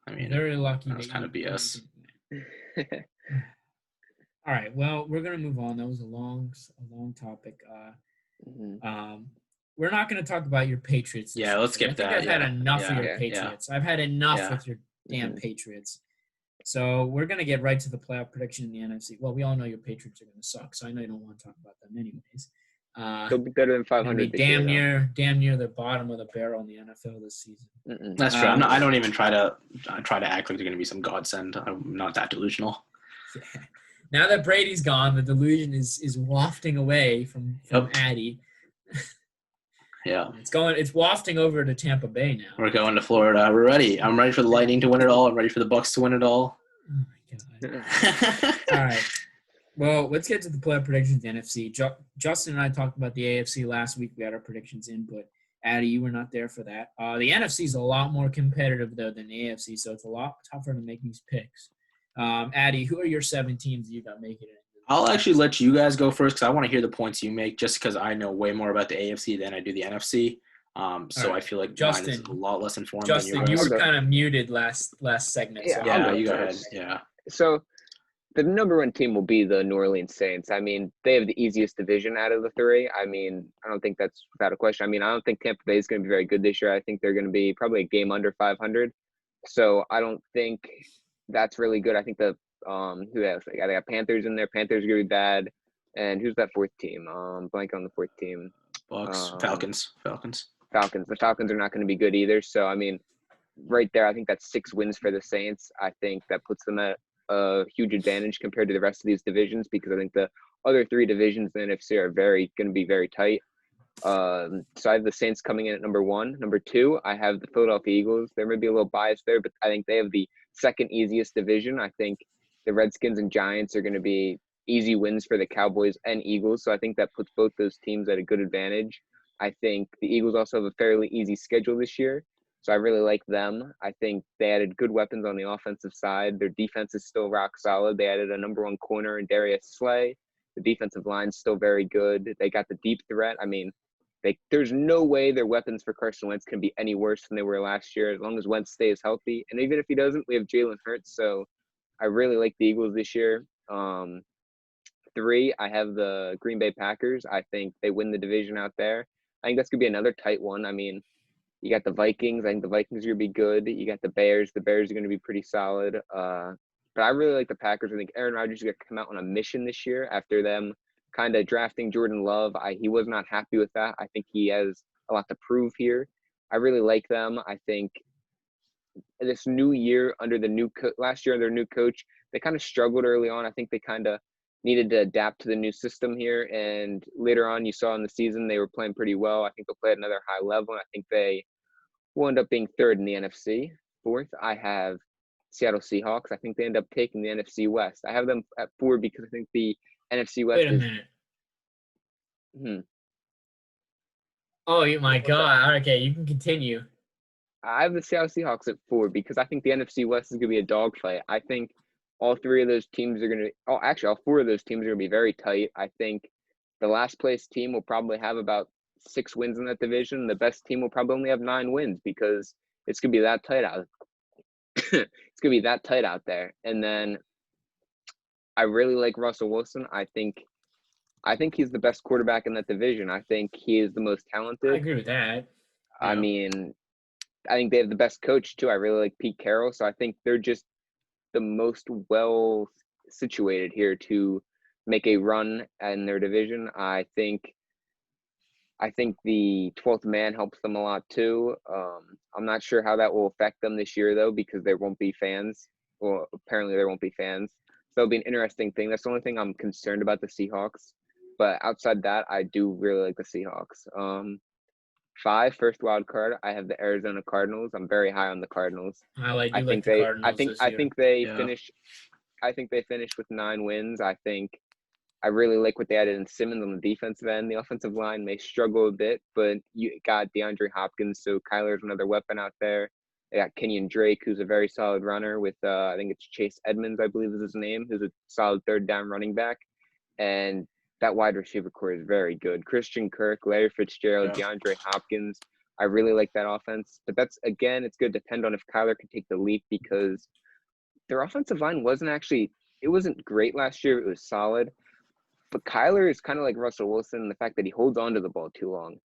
I mean, Very lucky that was kind of BS. All right. Well, we're gonna move on. That was a long topic. Mhm. We're not gonna talk about your Patriots. Yeah, let's skip I think that. I've had enough of your Yeah. Patriots. I've had enough Yeah. with your damn Mhm. Patriots. So we're gonna get right to the playoff prediction in the NFC. Well, we all know your Patriots are gonna suck, so I know you don't want to talk about them anyways. They'll be better than Gonna be 500 this year. damn near the bottom of the barrel in the NFL this season. Mm-mm. That's true. I don't even try to act like they're going to be some godsend. I'm not that delusional. Yeah. Now that Brady's gone, the delusion is wafting away from Adi. Yeah. It's wafting over to Tampa Bay now. We're going to Florida. We're ready. I'm ready for the Lightning to win it all. I'm ready for the Bucks to win it all. Oh my god. All right. Well, let's get to the playoff predictions in the NFC. Justin and I talked about the AFC last week. We had our predictions in, but Adi, you were not there for that. The NFC is a lot more competitive, though, than the AFC, so it's a lot tougher to make these picks. Adi, who are your 7 teams you got making it? I'll actually let you guys go first because I want to hear the points you make just because I know way more about the AFC than I do the NFC. So right. I feel like Justin, mine is a lot less informed Justin, than you yours. were kind of muted last segment. Yeah, so I'll Yeah, go you go ahead. first. Yeah. So the number one team will be the New Orleans Saints. I mean, they have the easiest division out of the three. I mean, I don't think that's without a question. I mean, I don't think Tampa Bay is going to be very good this year. I think they're going to be probably a game under 500. So I don't think that's really good. I think who else? They got Panthers in there. Panthers are going to be bad. And who's that fourth team? Blank on the fourth team. Bucks, Falcons. Falcons. The Falcons are not going to be good either. So I mean, right there, I think that's 6 wins for the Saints. I think that puts them at a huge advantage compared to the rest of these divisions because I think the other 3 divisions in the NFC are going to be very tight. So I have the Saints coming in at number 1. Number 2, I have the Philadelphia Eagles. There may be a little bias there, but I think they have the second easiest division. I think the Redskins and Giants are going to be easy wins for the Cowboys and Eagles. So I think that puts both those teams at a good advantage. I think the Eagles also have a fairly easy schedule this year. So I really like them. I think they added good weapons on the offensive side. Their defense is still rock solid. They added a number 1 corner in Darius Slay. The defensive line's still very good. They got the deep threat. I mean, there's no way their weapons for Carson Wentz can be any worse than they were last year as long as Wentz stays healthy. And even if he doesn't, we have Jalen Hurts. So I really like the Eagles this year. 3, I have the Green Bay Packers. I think they win the division out there. I think that's going to be another tight one. I mean, you got the Vikings. I think the Vikings are going to be good. You got the Bears. The Bears are going to be pretty solid. But I really like the Packers. I think Aaron Rodgers is going to come out on a mission this year after them kind of drafting Jordan Love. He was not happy with that. I think he has a lot to prove here. I really like them. I think this new year under the last year under their new coach, they kind of struggled early on. I think they kind of needed to adapt to the new system here. And later on, you saw in the season, they were playing pretty well. I think they'll play at another high level. And I think they will end up being 3rd in the NFC. 4th, I have Seattle Seahawks. I think they end up taking the NFC West. I have them at 4 because I think the NFC West Wait a minute. Oh my God. Okay, you can continue. I have the Seattle Seahawks at 4 because I think the NFC West is going to be a dogfight. I think all 3 of those teams are going to – all 4 of those teams are going to be very tight. I think the last place team will probably have about 6 wins in that division. The best team will probably only have 9 wins because it's going to be that tight out. It's going to be that tight out there. And then I really like Russell Wilson. I think he's the best quarterback in that division. I think he is the most talented. I agree with that. I mean, I think they have the best coach too. I really like Pete Carroll. So I think they're just the most well situated here to make a run in their division. I think the 12th man helps them a lot too. I'm not sure how that will affect them this year though, because there won't be fans. Well, apparently there won't be fans. So it'll be an interesting thing. That's the only thing I'm concerned about the Seahawks. But outside that, I do really like the Seahawks. 5, first wild card, I have the Arizona Cardinals. I'm very high on the Cardinals. I think the Cardinals this year. I think they finish with 9 wins. I really like what they added in Simmons on the defensive end. The offensive line may struggle a bit, but you got DeAndre Hopkins, so Kyler's another weapon out there. They got Kenyon Drake, who's a very solid runner with I think it's Chase Edmonds, I believe is his name, who's a solid 3rd down running back. And that wide receiver core is very good. Christian Kirk, Larry Fitzgerald, DeAndre Hopkins. I really like that offense. But that's, again, it's going to depend on if Kyler can take the leap because their offensive line it wasn't great last year. It was solid. But Kyler is kind of like Russell Wilson in the fact that he holds on to the ball too long.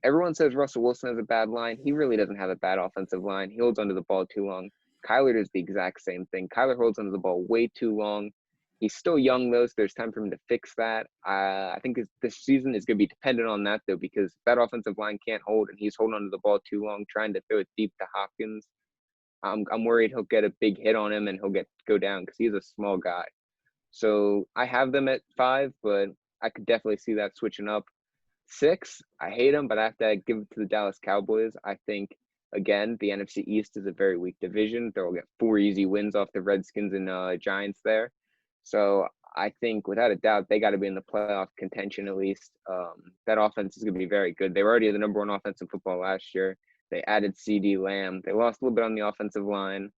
Everyone says Russell Wilson has a bad line. He really doesn't have a bad offensive line. He holds onto the ball too long. Kyler does the exact same thing. Kyler holds onto the ball way too long. He's still young, though, so there's time for him to fix that. I think this season is going to be dependent on that, though, because that offensive line can't hold, and he's holding onto the ball too long, trying to throw it deep to Hopkins. I'm worried he'll get a big hit on him, and he'll go down because he's a small guy. So I have them at 5, but I could definitely see that switching up. 6, I hate them, but I have to give it to the Dallas Cowboys. I think, again, the NFC East is a very weak division. They'll get 4 easy wins off the Redskins and Giants there. So I think, without a doubt, they got to be in the playoff contention at least. That offense is going to be very good. They were already the number 1 offense in football last year. They added CeeDee Lamb. They lost a little bit on the offensive line,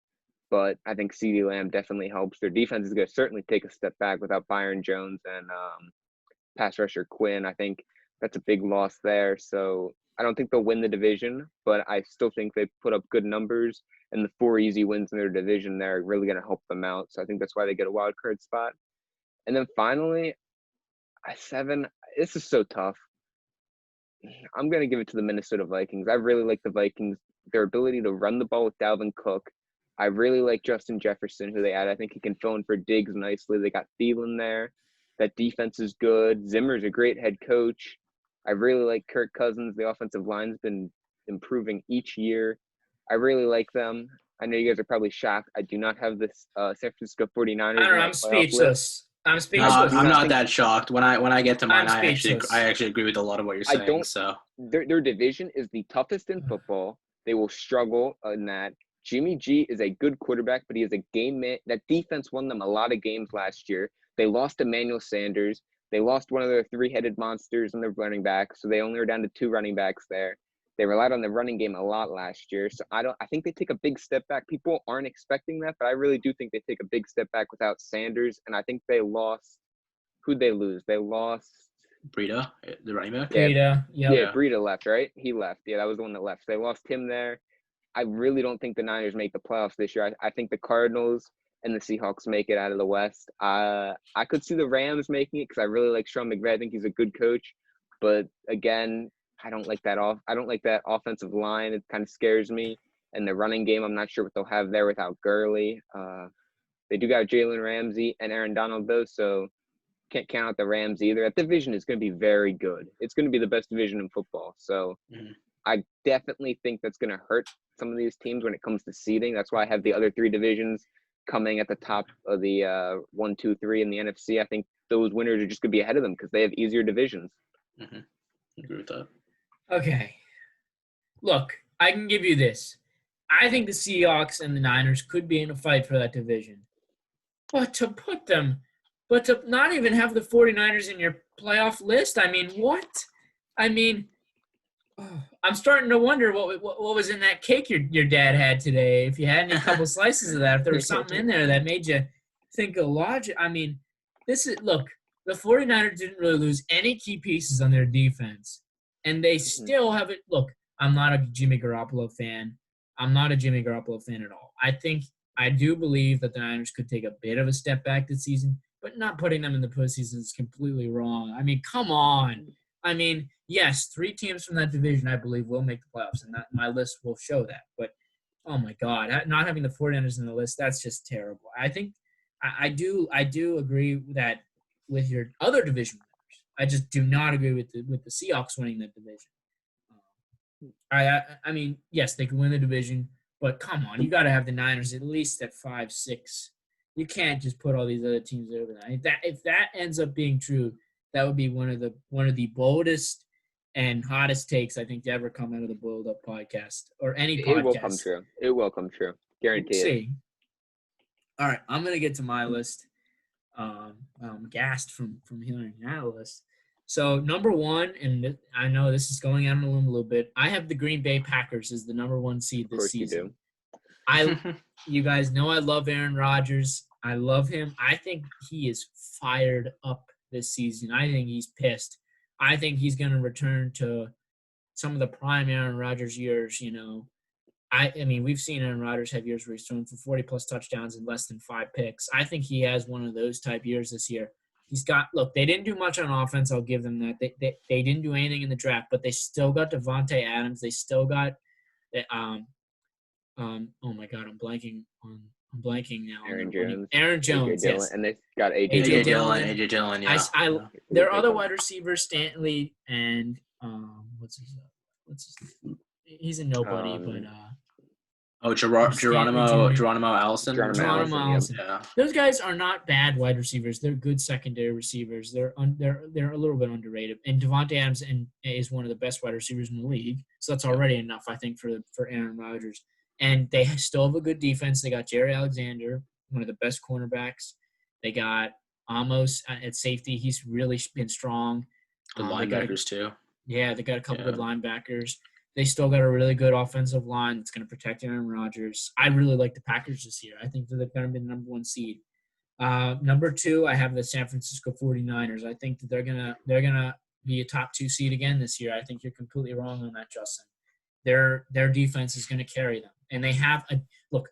but I think CeeDee Lamb definitely helps. Their defense is going to certainly take a step back without Byron Jones and pass rusher Quinn. I think that's a big loss there. So I don't think they'll win the division, but I still think they put up good numbers, and the 4 easy wins in their division there are really going to help them out. So I think that's why they get a wild card spot. And then finally, 7, this is so tough. I'm going to give it to the Minnesota Vikings. I really like the Vikings, their ability to run the ball with Dalvin Cook. I really like Justin Jefferson, who they add. I think he can fill in for Diggs nicely. They got Thielen there. That defense is good. Zimmer's a great head coach. I really like Kirk Cousins. The offensive line's been improving each year. I really like them. I know you guys are probably shocked. I do not have this San Francisco 49ers. I'm speechless. I'm speechless. No, I'm not that shocked. When I get to mine, I speechless. actually agree with a lot of what you're saying. Their division is the toughest in football. They will struggle in that. Jimmy G is a good quarterback, but he is a game man. That defense won them a lot of games last year. They lost Emmanuel Sanders. They lost one of their 3-headed monsters in their running back, so they only are down to 2 running backs there. They relied on the running game a lot last year, so I think they take a big step back. People aren't expecting that, but I really do think they take a big step back without Sanders, and I think they lost. Who'd they lose? They lost Breida, the running back. Breida, yeah, Breida left, right? He left. Yeah, that was the one that left. So they lost him there. I really don't think the Niners make the playoffs this year. I think the Cardinals and the Seahawks make it out of the West. I could see the Rams making it because I really like Sean McVay. I think he's a good coach. But again, I don't like that offensive line. It kind of scares me. And the running game, I'm not sure what they'll have there without Gurley. They do got Jalen Ramsey and Aaron Donald, though, so can't count out the Rams either. That division is going to be very good. It's going to be the best division in football. So I definitely think that's going to hurt some of these teams when it comes to seeding. That's why I have the other 3 divisions coming at the top of the 1, 2, 3 in the NFC. I think those winners are just going to be ahead of them because they have easier divisions. Agree with that. Okay. Look, I can give you this. I think the Seahawks and the Niners could be in a fight for that division. But to not even have the 49ers in your playoff list, I mean, what? I mean, I'm starting to wonder what was in that cake your dad had today. If you had any couple slices of that, if there was something in there that made you think of logic. I mean, the 49ers didn't really lose any key pieces on their defense, and they still have it. Look, I'm not a Jimmy Garoppolo fan. I'm not a Jimmy Garoppolo fan at all. I do believe that the Niners could take a bit of a step back this season, but not putting them in the postseason is completely wrong. I mean, come on. I mean, yes, 3 teams from that division, I believe, will make the playoffs, and my list will show that. But, oh, my God, not having the 49ers in the list, that's just terrible. I think I do agree that with your other division winners. I just do not agree with the Seahawks winning that division. I mean, yes, they can win the division, but come on, you got to have the Niners at least at 5, 6. You can't just put all these other teams over there. If that ends up being true, that would be one of the boldest and hottest takes I think to ever come out of the Boiled Up podcast or any podcast. It will come true. Guarantee it. See. All right, I'm gonna get to my list. I'm gassed from hearing that list. So number 1, and I know this is going out on a limb a little bit. I have the Green Bay Packers as the number 1 seed this season. You do. You guys know I love Aaron Rodgers. I love him. I think he is fired up this season. I think he's pissed. I think he's going to return to some of the prime Aaron Rodgers years. I mean, we've seen Aaron Rodgers have years where he's thrown for 40-plus touchdowns and less than 5 picks. I think he has one of those type years this year. Look, they didn't do much on offense. I'll give them that. They didn't do anything in the draft, but they still got Devontae Adams. They still got, oh my God, I'm blanking now. Aaron Jones, yes. And they got AJ Dillon, yeah. Their other wide receivers, Stanley and what's his name? He's a nobody, Geronimo Allison. Geronimo Allison. Yeah. Those guys are not bad wide receivers. They're good secondary receivers. They're a little bit underrated. And Devontae Adams is one of the best wide receivers in the league. So that's already enough, I think, for Aaron Rodgers. And they still have a good defense. They got Jerry Alexander, one of the best cornerbacks. They got Amos at safety. He's really been strong. The linebackers too. Yeah, they got a couple good linebackers. They still got a really good offensive line that's going to protect Aaron Rodgers. I really like the Packers this year. I think that they're going to be the number 1 seed. Number 2, I have the San Francisco 49ers. I think that they're gonna be a top 2 seed again this year. I think you're completely wrong on that, Justin. Their defense is going to carry them, and they have look.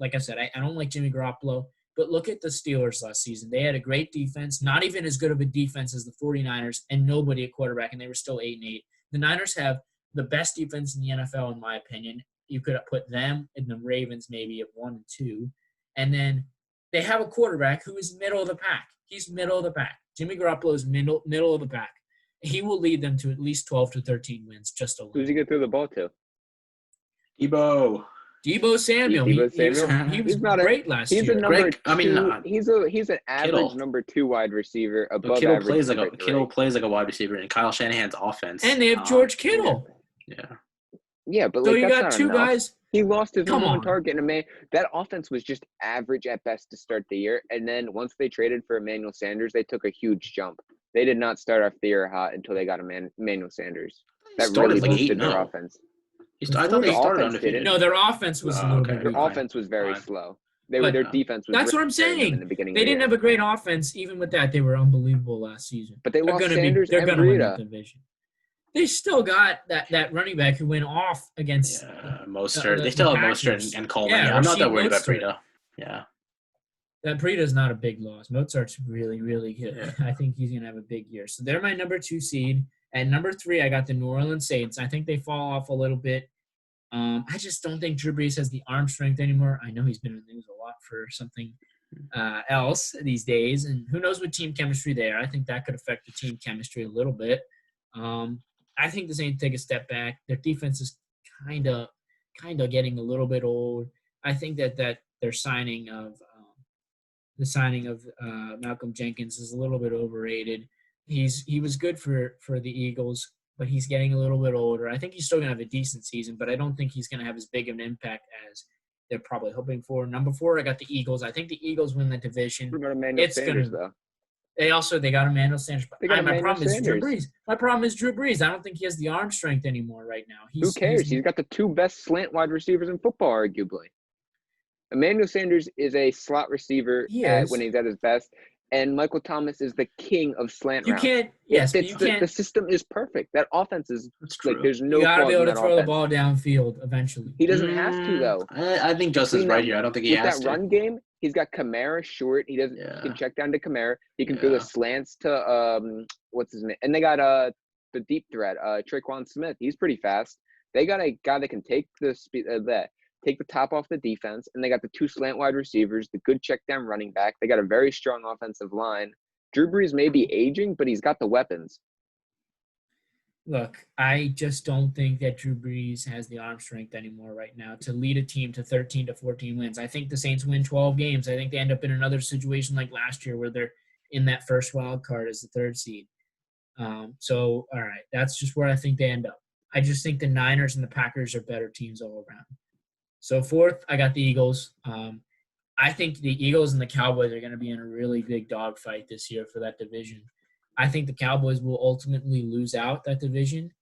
Like I said, I don't like Jimmy Garoppolo, but look at the Steelers last season. They had a great defense, not even as good of a defense as the 49ers, and nobody at quarterback, and they were still 8-8. The Niners have the best defense in the NFL, in my opinion. You could have put them and the Ravens maybe at 1 and 2. And then they have a quarterback who is middle of the pack. He's middle of the pack. Jimmy Garoppolo is middle of the pack. He will lead them to at least 12 to 13 wins just alone. Who's he going to throw the ball to? Deebo Samuel. He was not great last year. He's a number two. He's an average Kittle. Number 2 wide receiver, above Kittle average. Kittle plays like a wide receiver in Kyle Shanahan's offense. And they have George Kittle. Yeah, but so like, you that's got not 2 enough. guys. He lost his number 1 target, and that offense was just average at best to start the year. And then once they traded for Emmanuel Sanders, they took a huge jump. They did not start off the year hot until they got Emmanuel Sanders. That really boosted their offense. I thought they started undefeated. No, their offense was a little bit. Their offense was very slow. Their defense was. That's what I'm saying. In the beginning they didn't have a great offense. Even with that, they were unbelievable last season. But they lost Sanders they're and going to win that Breida. division. They still got that running back who went off against Mostert. They still have Mostert and Coleman. Yeah, I'm not that worried about Breida. Yeah. That Breida's not a big loss. Mozart's really, really good. I think he's going to have a big year. So they're my number 2 seed. And number 3, I got the New Orleans Saints. I think they fall off a little bit. I just don't think Drew Brees has the arm strength anymore. I know he's been in the news a lot for something else these days. And who knows what team chemistry there. I think that could affect the team chemistry a little bit. I think the Saints take a step back. Their defense is kind of getting a little bit old. I think that their signing of Malcolm Jenkins is a little bit overrated. He was good for the Eagles, but he's getting a little bit older. I think he's still gonna have a decent season, but I don't think he's gonna have as big of an impact as they're probably hoping for. Number 4, I got the Eagles. I think the Eagles win the division. What about Emmanuel Sanders, though? They got Emmanuel Sanders. My problem is Drew Brees. My problem is Drew Brees. I don't think he has the arm strength anymore right now. Who cares? He's got the 2 best slant wide receivers in football, arguably. Emmanuel Sanders is a slot receiver when he's at his best, and Michael Thomas is the king of slant routes. The system is perfect. That offense is like there's no. You gotta be able to throw the ball downfield eventually. He doesn't have to though. I think Justin's right here. I don't think he has to. With that run game, he's got Kamara short. He can check down to Kamara. He can throw the slants to what's his name? And they got the deep threat, Traquan Smith. He's pretty fast. They got a guy that can take the speed take the top off the defense, and they got the 2 slant wide receivers, the good check down running back. They got a very strong offensive line. Drew Brees may be aging, but he's got the weapons. Look, I just don't think that Drew Brees has the arm strength anymore right now to lead a team to 13 to 14 wins. I think the Saints win 12 games. I think they end up in another situation like last year where they're in that first wild card as the 3rd seed. All right, that's just where I think they end up. I just think the Niners and the Packers are better teams all around. So 4th, I got the Eagles. I think the Eagles and the Cowboys are going to be in a really big dogfight this year for that division. I think the Cowboys will ultimately lose out that division,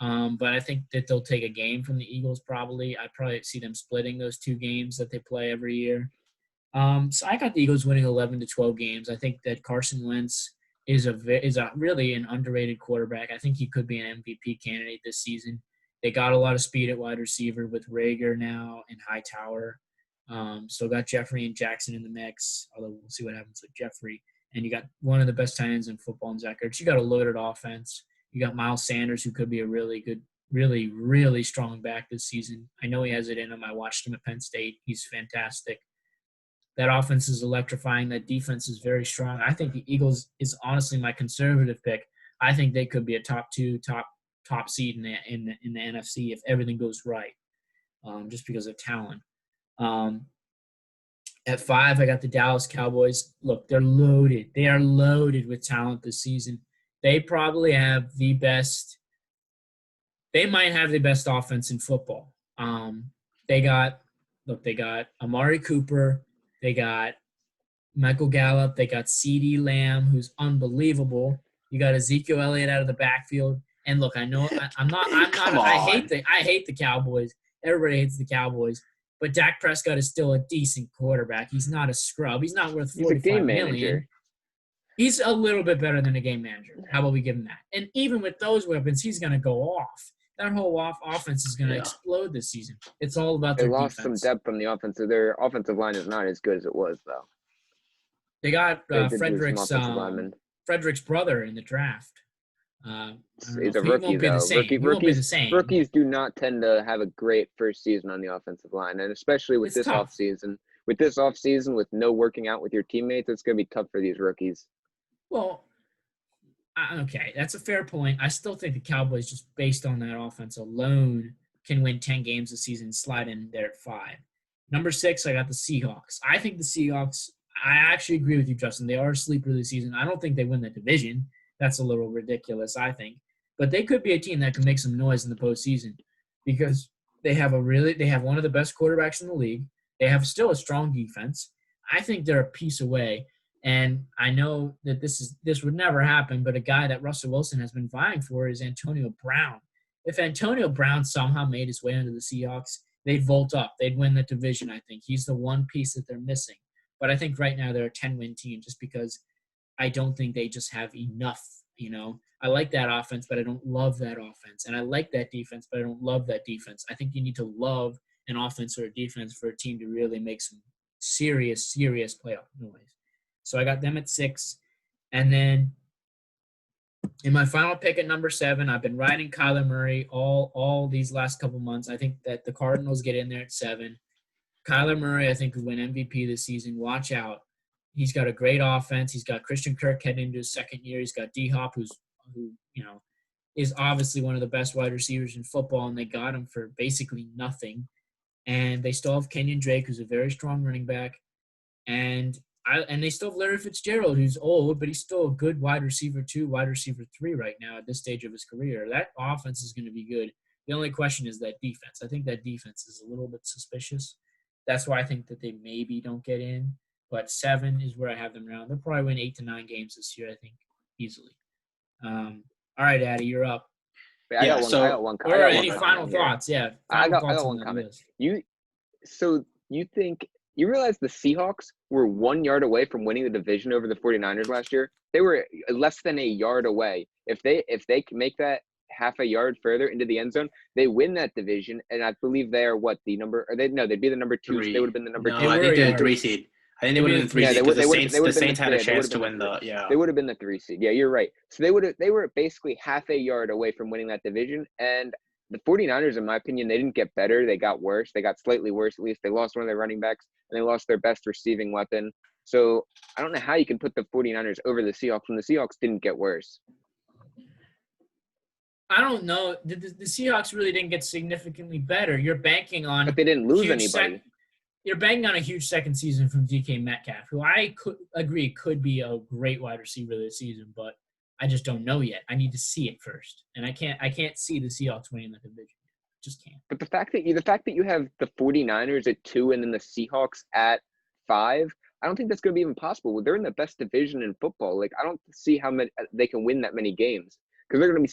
but I think that they'll take a game from the Eagles probably. I probably see them splitting those 2 games that they play every year. So I got the Eagles winning 11 to 12 games. I think that Carson Wentz is a really an underrated quarterback. I think he could be an MVP candidate this season. They got a lot of speed at wide receiver with Rager now and Hightower. Still got Jeffrey and Jackson in the mix, although we'll see what happens with Jeffrey. And you got one of the best tight ends in football in Zach Ertz. You got a loaded offense. You got Miles Sanders, who could be a really good, really, really strong back this season. I know he has it in him. I watched him at Penn State. He's fantastic. That offense is electrifying. That defense is very strong. I think the Eagles is honestly my conservative pick. I think they could be a top seed in the NFC if everything goes right, just because of talent. At 5, I got the Dallas Cowboys. Look, they're loaded. They are loaded with talent this season. They probably have the best – they might have the best offense in football. They got Amari Cooper. They got Michael Gallup. They got CeeDee Lamb, who's unbelievable. You got Ezekiel Elliott out of the backfield. And look, I know I'm not I hate the Cowboys. Everybody hates the Cowboys. But Dak Prescott is still a decent quarterback. He's not a scrub. He's not worth $45 million. He's a little bit better than a game manager. How about we give him that? And even with those weapons, he's going to go off. That whole offense is going to explode this season. It's all about their defense. They lost some depth from the offensive. Their offensive line is not as good as it was, though. They got Frederick's brother in the draft. He's a rookie, though. Rookies do not tend to have a great first season on the offensive line, and especially with this offseason. With no working out with your teammates, it's going to be tough for these rookies. Well, okay, that's a fair point. I still think the Cowboys, just based on that offense alone, can win 10 games this season, slide in there at 5. Number 6, I got the Seahawks. I think the Seahawks, I actually agree with you, Justin. They are a sleeper this season. I don't think they win the division. That's a little ridiculous, I think. But they could be a team that can make some noise in the postseason because they have one of the best quarterbacks in the league. They have still a strong defense. I think they're a piece away. And I know that this would never happen, but a guy that Russell Wilson has been vying for is Antonio Brown. If Antonio Brown somehow made his way into the Seahawks, they'd vault up. They'd win the division, I think. He's the one piece that they're missing. But I think right now they're a 10-win team just because I don't think they just have enough, I like that offense, but I don't love that offense. And I like that defense, but I don't love that defense. I think you need to love an offense or a defense for a team to really make some serious playoff noise. So I got them at 6. And then in my final pick at number 7, I've been riding Kyler Murray all these last couple months. I think that the Cardinals get in there at 7. Kyler Murray, I think, could win MVP this season. Watch out. He's got a great offense. He's got Christian Kirk heading into his second year. He's got D Hop, who is obviously one of the best wide receivers in football, and they got him for basically nothing. And they still have Kenyon Drake, who's a very strong running back. And they still have Larry Fitzgerald, who's old, but he's still a good wide receiver 2, wide receiver 3 right now at this stage of his career. That offense is going to be good. The only question is that defense. I think that defense is a little bit suspicious. That's why I think that they maybe don't get in. But 7 is where I have them around. They'll probably win 8 to 9 games this year, I think, easily. All right, Addy, you're up. I got one comment. Any final thoughts? Yeah. I got one comment. You realize the Seahawks were 1 yard away from winning the division over the 49ers last year? They were less than a yard away. If they can make that half a yard further into the end zone, they win that division. And I believe they are they'd be the number 2. So they would have been the number 2. I think they're the 3 seed. I think they would have been 3 seed because the Saints had a chance to win the – They would have been the 3 seed. Yeah, you're right. So they were basically half a yard away from winning that division. And the 49ers, in my opinion, they didn't get better. They got worse. They got slightly worse, at least. They lost one of their running backs, and they lost their best receiving weapon. So I don't know how you can put the 49ers over the Seahawks when the Seahawks didn't get worse. I don't know. The Seahawks really didn't get significantly better. You're banking on – But they didn't lose anybody. You're banking on a huge second season from DK Metcalf, who I could agree could be a great wide receiver this season, but I just don't know yet. I need to see it first, and I can't see the Seahawks winning the division. Just can't. But the fact that you have the 49ers at 2 and then the Seahawks at 5, I don't think that's going to be even possible. They're in the best division in football. Like, I don't see how many they can win that many games because they're going to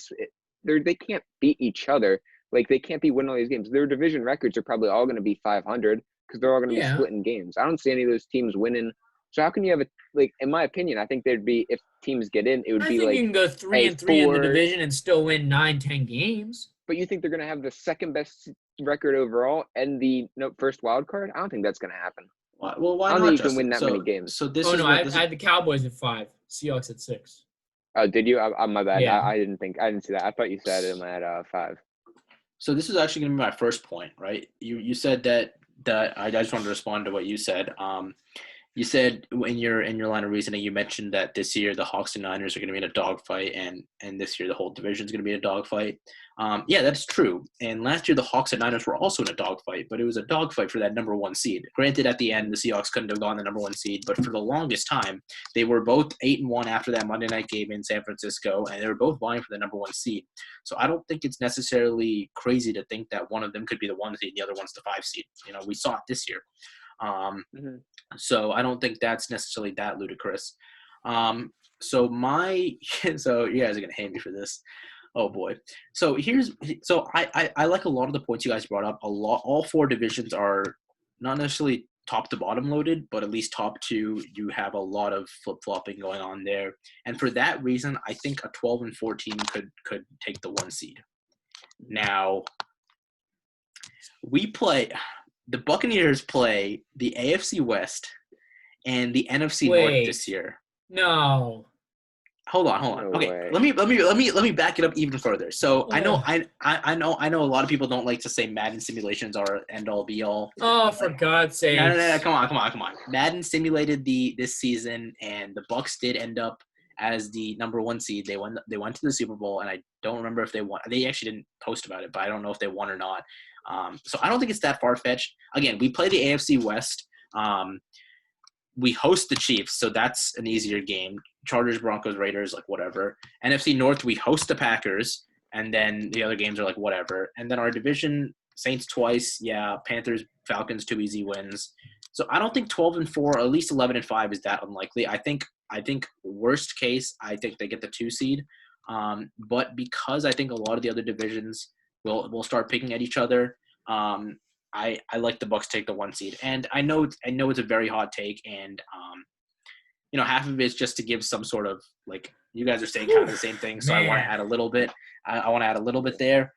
be they can't beat each other. Like, they can't be winning all these games. Their division records are probably all going to be 500. Because they're all going to be splitting games. I don't see any of those teams winning So how can you have in my opinion, I think there'd be, if teams get in, it would I be think you like can go a 3-3 in the 4, division and still win 9-10 games. but you think they're going to have the second best record overall and the first wild card? I don't think that's going to happen. Well, I why don't not, think you can win Justin? that many games. So this Oh is no, what I had the Cowboys at 5, Seahawks at 6. Oh, did you? My bad. Yeah. I didn't see that. I thought you said them at 5. So this is actually going to be my first point, right? You said that I just wanted to respond to what you said. You said in your line of reasoning, you mentioned that this year the Hawks and Niners are going to be in a dogfight, and this year the whole division is going to be in a dogfight. Yeah, that's true. And last year the Hawks and Niners were also in a dogfight, but it was a dogfight for that number 1 seed. Granted, at the end the Seahawks couldn't have gone the number 1 seed, but for the longest time they were both 8-1 after that Monday night game in San Francisco, and they were both vying for the number 1 seed. So I don't think it's necessarily crazy to think that one of them could be the 1 seed, and the other one's the 5 seed. We saw it this year. So I don't think that's necessarily that ludicrous. So you guys are gonna hate me for this. Oh boy. So I like a lot of the points you guys brought up. All 4 divisions are not necessarily top to bottom loaded, but at least top 2. You have a lot of flip flopping going on there, and for that reason, I think a 12-4 team could take the 1 seed. Now the Buccaneers play the AFC West and the NFC North this year. No. Hold on. No Okay, way. let me back it up even further. So I know a lot of people don't like to say Madden simulations are end all be all. Oh, for God's sake! No, come on. Madden simulated this season, and the Bucs did end up as the number 1 seed. They went to the Super Bowl, and I don't remember if they won. They actually didn't post about it, but I don't know if they won or not. So I don't think it's that far-fetched. Again, we play the AFC West. We host the Chiefs, so that's an easier game. Chargers, Broncos, Raiders, like whatever. NFC North, we host the Packers, and then the other games are like whatever. And then our division, Saints twice, yeah, Panthers, Falcons, 2 easy wins. So I don't think 12-4, or at least 11-5 is that unlikely. I think worst case, I think they get the 2 seed. But because I think a lot of the other divisions will start picking at each other, I like the Bucs take the 1 seed, and I know it's a very hot take, and half of it is just to give some sort of, like, you guys are saying kind of the same thing, so I want to add a little bit. I want to add a little bit there.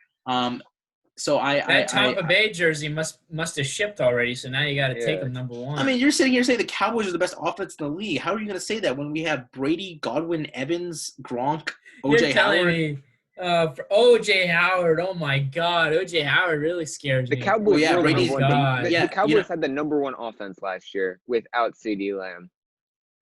So that Tampa Bay jersey must have shipped already, so now you got to take them number 1. I mean, you're sitting here saying the Cowboys are the best offense in the league. How are you going to say that when we have Brady, Godwin, Evans, Gronk, OJ telling Howard? Me, for OJ Howard, oh my God, OJ Howard really scares The me. Cowboys were Brady's number 1. God. The Cowboys had the number 1 offense last year without CeeDee Lamb.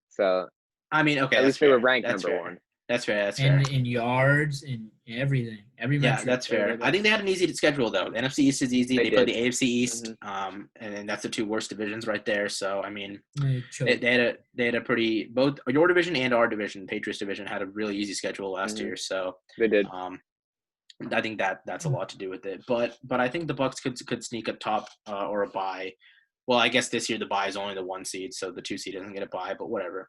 So I mean, okay, at least they were ranked that's number fair. 1. That's fair. And in yards and everything, every metric. That's fair. I think they had an easy schedule though. The NFC East is easy. They play the AFC East, and then that's the 2 worst divisions right there. So I mean, they had a pretty, both your division and our division, Patriots division, had a really easy schedule last year. So they did. I think that's a lot to do with it. But I think the Bucs could sneak a top or a bye. Well, I guess this year the bye is only the 1 seed, so the 2 seed doesn't get a bye. But whatever.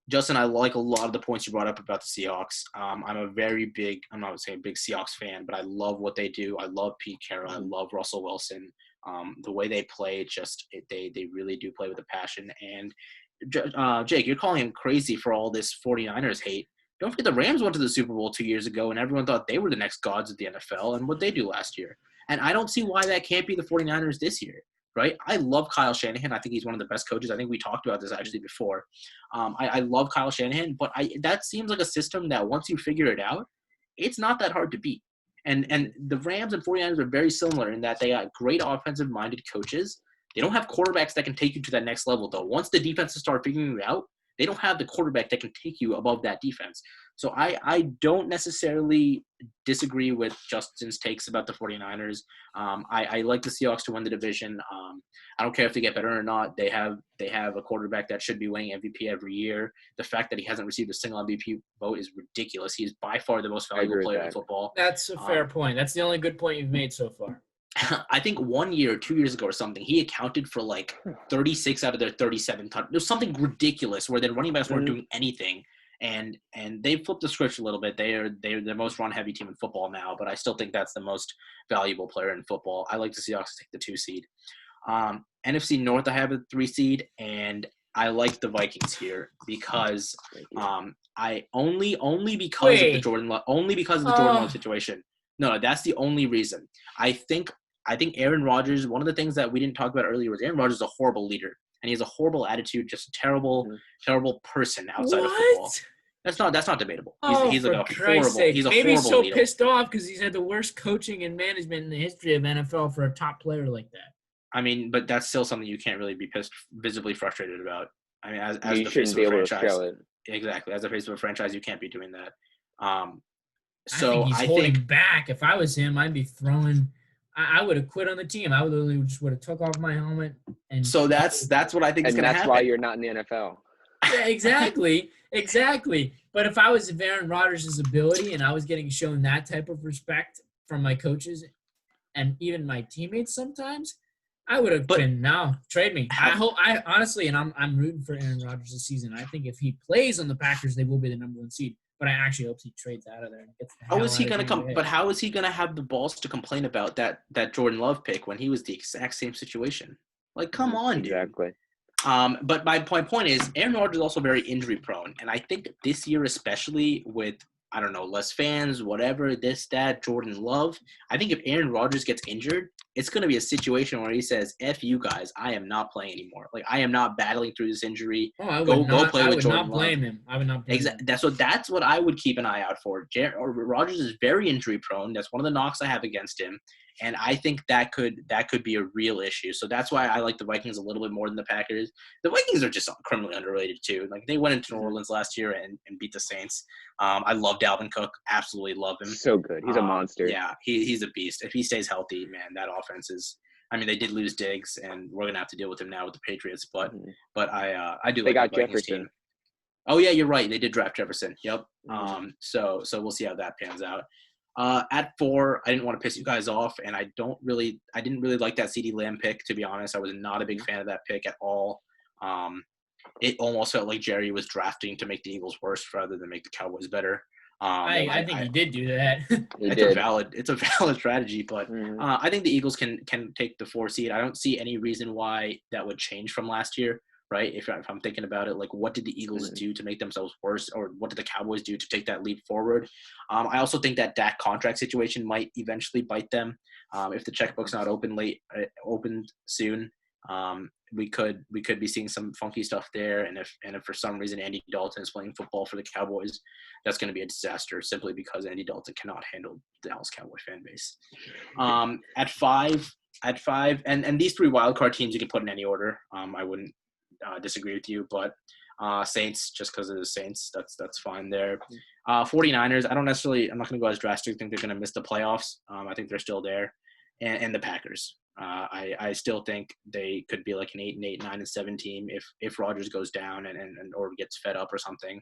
Justin, I like a lot of the points you brought up about the Seahawks. I'm not saying a big Seahawks fan, but I love what they do. I love Pete Carroll. I love Russell Wilson. The way they play, they really do play with a passion. And Jake, you're calling him crazy for all this 49ers hate. Don't forget the Rams went to the Super Bowl 2 years ago, and everyone thought they were the next gods of the NFL, and what they do last year. And I don't see why that can't be the 49ers this year. Right? I love Kyle Shanahan. I think he's one of the best coaches. I think we talked about this actually before. I love Kyle Shanahan, but that seems like a system that once you figure it out, it's not that hard to beat. And the Rams and 49ers are very similar in that they got great offensive-minded coaches. They don't have quarterbacks that can take you to that next level, though. Once the defenses start figuring it out, they don't have the quarterback that can take you above that defense. So I don't necessarily disagree with Justin's takes about the 49ers. I like the Seahawks to win the division. I don't care if they get better or not. They have a quarterback that should be winning MVP every year. The fact that he hasn't received a single MVP vote is ridiculous. He is by far the most valuable player in football. That's a fair point. That's the only good point you've made so far. I think 1 year, 2 years ago or something, he accounted for like 36 out of their 37 touchdowns. There's something ridiculous where their running backs weren't doing anything. And they flipped the script a little bit. They're the most run-heavy team in football now, but I still think that's the most valuable player in football. I like the Seahawks to take the 2 seed. NFC North, I have a 3 seed, and I like the Vikings here because I only because of the Wait. Jordan Love situation. No, that's the only reason. I think Aaron Rodgers, one of the things that we didn't talk about earlier was Aaron Rodgers is a horrible leader and he has a horrible attitude, just a terrible person outside of football. What? That's not debatable. Oh, He's like for a Christ's horrible sake. he's a Maybe he's horrible so leader. pissed off because he's had the worst coaching and management in the history of NFL for a top player like that. I mean, but that's still something you can't really be visibly frustrated about. I mean, as You the face shouldn't of be a able to franchise, show it. exactly. As the face of a franchise, you can't be doing that. I think he's holding back. If I was him, I'd be throwing. I would have quit on the team. I would literally just would have took off my helmet and. So that's what I think is And going to that's happen. why you're not in the NFL. Yeah, exactly. But if I was of Aaron Rodgers' ability and I was getting shown that type of respect from my coaches and even my teammates sometimes, I would have been, no, trade me. I honestly, and I'm rooting for Aaron Rodgers this season. I think if he plays on the Packers, they will be the number 1 seed. But I actually hope he trades out of there and gets the hell How is he out going to of come? Green Bay. But how is he going to have the balls to complain about that Jordan Love pick when he was the exact same situation? Like, come on, dude. Exactly. But my point is, Aaron Rodgers is also very injury prone, and I think this year, especially with I don't know less fans, whatever this that Jordan Love, I think if Aaron Rodgers gets injured, it's going to be a situation where he says, "F you guys, I am not playing anymore. Like I am not battling through this injury. Go play with Jordan Love." Blame him. I would not blame him. That's what I would keep an eye out for. Rodgers is very injury prone. That's one of the knocks I have against him. And I think that could be a real issue. So that's why I like the Vikings a little bit more than the Packers. The Vikings are just criminally underrated too. Like they went into New Orleans last year and beat the Saints. I love Dalvin Cook. Absolutely love him. So good. He's a monster. Yeah, he's a beast. If he stays healthy, man, that offense is. I mean, they did lose Diggs, and we're gonna have to deal with him now with the Patriots. But I do. They like got the Vikings Jefferson. team. Oh yeah, you're right. They did draft Jefferson. Yep. So we'll see how that pans out. At 4, I didn't want to piss you guys off, and I didn't really like that CeeDee Lamb pick, to be honest. I was not a big fan of that pick at all. It almost felt like Jerry was drafting to make the Eagles worse rather than make the Cowboys better. I think he did do that. It's a valid strategy, but I think the Eagles can take the 4 seed. I don't see any reason why that would change from last year. Right? If I'm thinking about it, like what did the Eagles do to make themselves worse, or what did the Cowboys do to take that leap forward? I also think that Dak contract situation might eventually bite them. If the checkbook's not opened soon, we could be seeing some funky stuff there. And if for some reason Andy Dalton is playing football for the Cowboys, that's going to be a disaster simply because Andy Dalton cannot handle the Dallas Cowboy fan base. At 5, and these 3 wildcard teams you can put in any order. I wouldn't disagree with you, but Saints, just because of the Saints, that's fine there. 49ers, I'm not going to go as drastic. I think they're going to miss the playoffs. I think they're still there. And the Packers. I still think they could be like an 8-8, 9-7 team if Rodgers goes down and or gets fed up or something.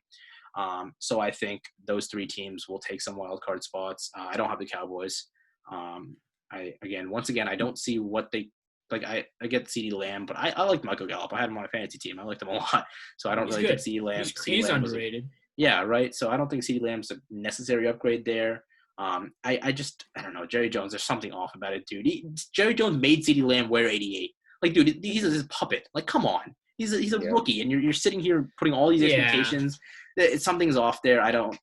So I think those 3 teams will take some wild card spots. I don't have the Cowboys. Once again, I don't see what they like. I get CeeDee Lamb, but I like Michael Gallup. I had him on a fantasy team. I liked him a lot. So I don't really think CeeDee Lamb. He's underrated. Yeah, right. So I don't think CeeDee Lamb's a necessary upgrade there. I don't know. Jerry Jones, there's something off about it, dude. Jerry Jones made CeeDee Lamb wear 88. Like, dude, he's a puppet. Like, come on. He's a rookie, and you're sitting here putting all these expectations. Something's off there. I don't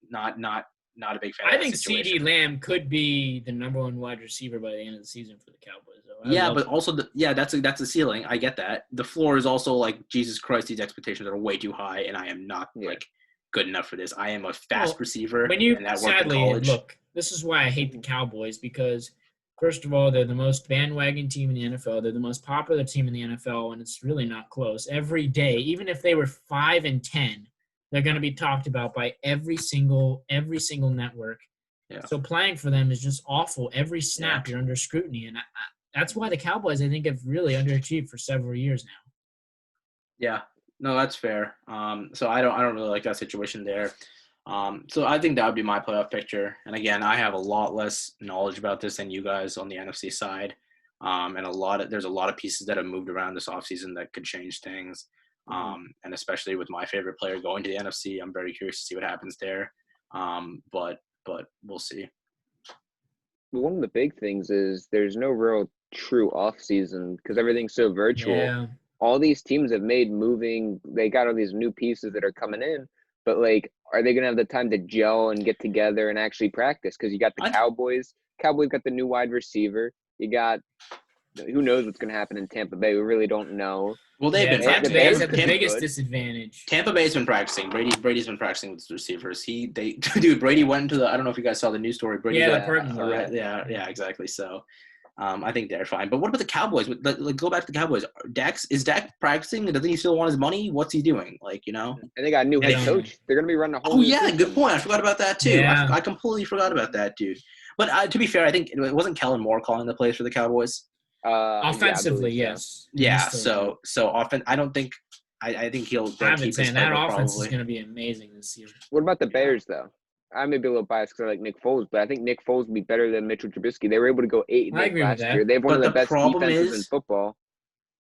not a big fan. I think CeeDee Lamb could be the number 1 wide receiver by the end of the season for the Cowboys. Though. But also that's a ceiling. I get that. The floor is also like, Jesus Christ, these expectations are way too high, and I am not like good enough for this. I am a fast receiver. And that sadly, worked in college. Look, this is why I hate the Cowboys, because first of all, they're the most bandwagon team in the NFL. They're the most popular team in the NFL, and it's really not close. Every day, even if they were 5-10, they're going to be talked about by every single network. Yeah. So playing for them is just awful. Every snap, you're under scrutiny, and that's why the Cowboys, I think, have really underachieved for several years now. Yeah, no, that's fair. So I don't really like that situation there. So I think that would be my playoff picture. And again, I have a lot less knowledge about this than you guys on the NFC side. And there's a lot of pieces that have moved around this offseason that could change things. And especially with my favorite player going to the NFC, I'm very curious to see what happens there. But we'll see. One of the big things is there's no real true off season because everything's so virtual. Yeah. all these teams have made moving. They got all these new pieces that are coming in, but like, are they gonna have the time to gel and get together and actually practice? Because you got the Cowboys. Cowboys got the new wide receiver. You got who knows what's gonna happen in Tampa Bay. We really don't know. Well, they've been Tampa practicing. Bay's at the Tampa- biggest good. disadvantage. Tampa Bay's been practicing. Brady's been practicing with the receivers. Dude, Brady went into the. I don't know if you guys saw the news story. Brady Yeah, got the parking lot. yeah, exactly. So, I think they're fine. But what about the Cowboys? Like, go back to the Cowboys. Is Dak practicing? Doesn't he still want his money? What's he doing? Like, you know. And they got a new They head don't coach. They're gonna be running a whole. Oh new yeah, system. good point. I forgot about that too. Yeah. I completely forgot about that, dude. But to be fair, I think it wasn't Kellen Moore calling the plays for the Cowboys. Offensively, yeah, yes. Yeah. So often, I don't think. I think they'll I've been keep his saying that playbook offense probably. is going to be amazing this year. What about the Bears though? I may be a little biased because I like Nick Foles, but I think Nick Foles would be better than Mitchell Trubisky. They were able to go 8-8 I agree with last that. year. They have one But of the the best problem defenses in is- football.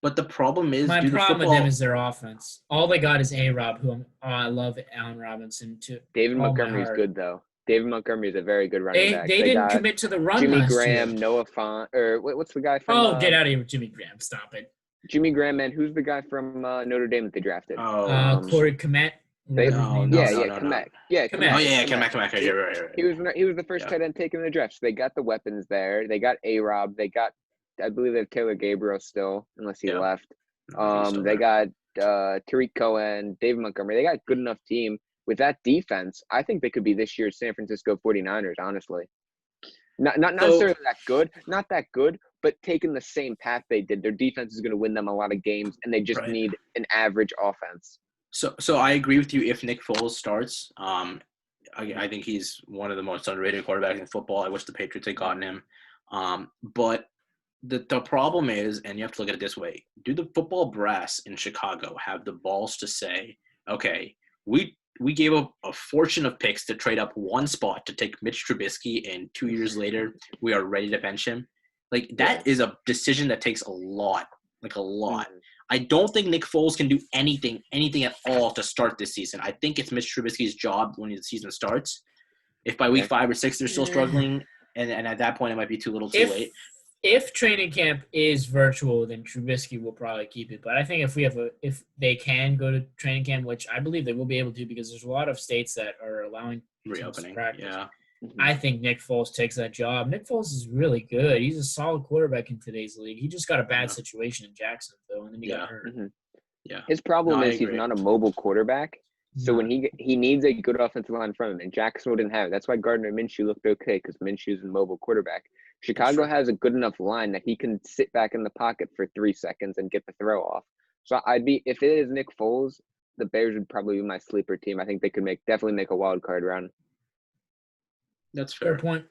But the problem is, My do the problem football. with them is their offense. All they got is A-Rob, who I love Allen Robinson too. David Oh, my Montgomery's heart. good though. David Montgomery is a very good running back. They didn't got commit to the run Jimmy last Graham, year. Noah Font, or what's the guy from? Oh, get out of here with Jimmy Graham. Stop it. Jimmy Graham, and who's the guy from Notre Dame that they drafted? Corey Komet. Komet. Yeah, Komet. Oh yeah, Komet. come back. Yeah, right. He was the first tight end taken in the draft. So they got the weapons there. They got A-Rob. They got, I believe they have Taylor Gabriel still, unless he left. No, he's still They there. got Tariq Cohen, David Montgomery. They got a good enough team. With that defense, I think they could be this year's San Francisco 49ers, honestly. Not necessarily not that good, but taking the same path they did. Their defense is going to win them a lot of games, and they just need an average offense. So I agree with you. If Nick Foles starts, I think he's one of the most underrated quarterbacks in football. I wish the Patriots had gotten him. But the problem is, and you have to look at it this way: do the football brass in Chicago have the balls to say, okay, we gave up a fortune of picks to trade up one spot to take Mitch Trubisky, and 2 years later, we are ready to bench him? Like, that is a decision that takes a lot. Mm-hmm. I don't think Nick Foles can do anything at all to start this season. I think it's Mitch Trubisky's job when the season starts. If by week 5 or 6 they're still struggling, and at that point it might be too little too late. If training camp is virtual, then Trubisky will probably keep it. But I think if they can go to training camp, which I believe they will be able to, because there's a lot of states that are allowing Reopening, practice. yeah. I think Nick Foles takes that job. Nick Foles is really good. He's a solid quarterback in today's league. He just got a bad situation in Jacksonville, and then he got hurt. Yeah. His problem is he's agree. not a mobile quarterback. So when he needs a good offensive line from him, and Jacksonville didn't have it. That's why Gardner Minshew looked okay, because Minshew's a mobile quarterback. Chicago has a good enough line that he can sit back in the pocket for 3 seconds and get the throw off. So if it is Nick Foles, the Bears would probably be my sleeper team. I think they could definitely make a wild card run. That's fair. Fair point.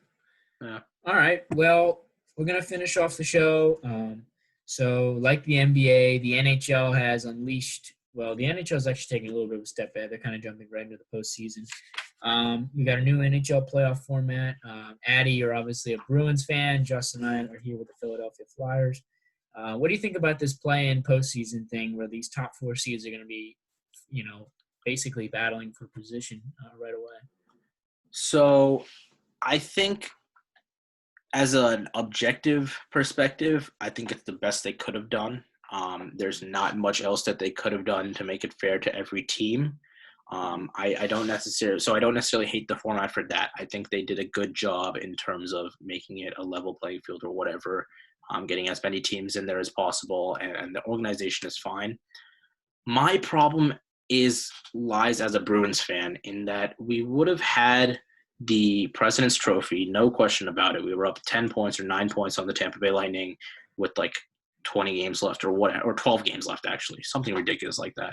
Yeah. All right. Well, we're gonna finish off the show. So, like the NBA, the NHL has unleashed. Well, the NHL is actually taking a little bit of a step back. They're kind of jumping right into the postseason. We got a new NHL playoff format. Adi, you're obviously a Bruins fan. Justin and I are here with the Philadelphia Flyers. What do you think about this play-in postseason thing, where these top 4 seeds are going to be, basically battling for position right away? So, I think, as an objective perspective, I think it's the best they could have done. There's not much else that they could have done to make it fair to every team. I don't necessarily hate the format for that. I think they did a good job in terms of making it a level playing field or whatever, getting as many teams in there as possible, and the organization is fine. My problem lies as a Bruins fan in that we would have had the President's Trophy, no question about it. We were up 10 points or 9 points on the Tampa Bay Lightning with like 20 games left or 12 games left, actually, something ridiculous like that.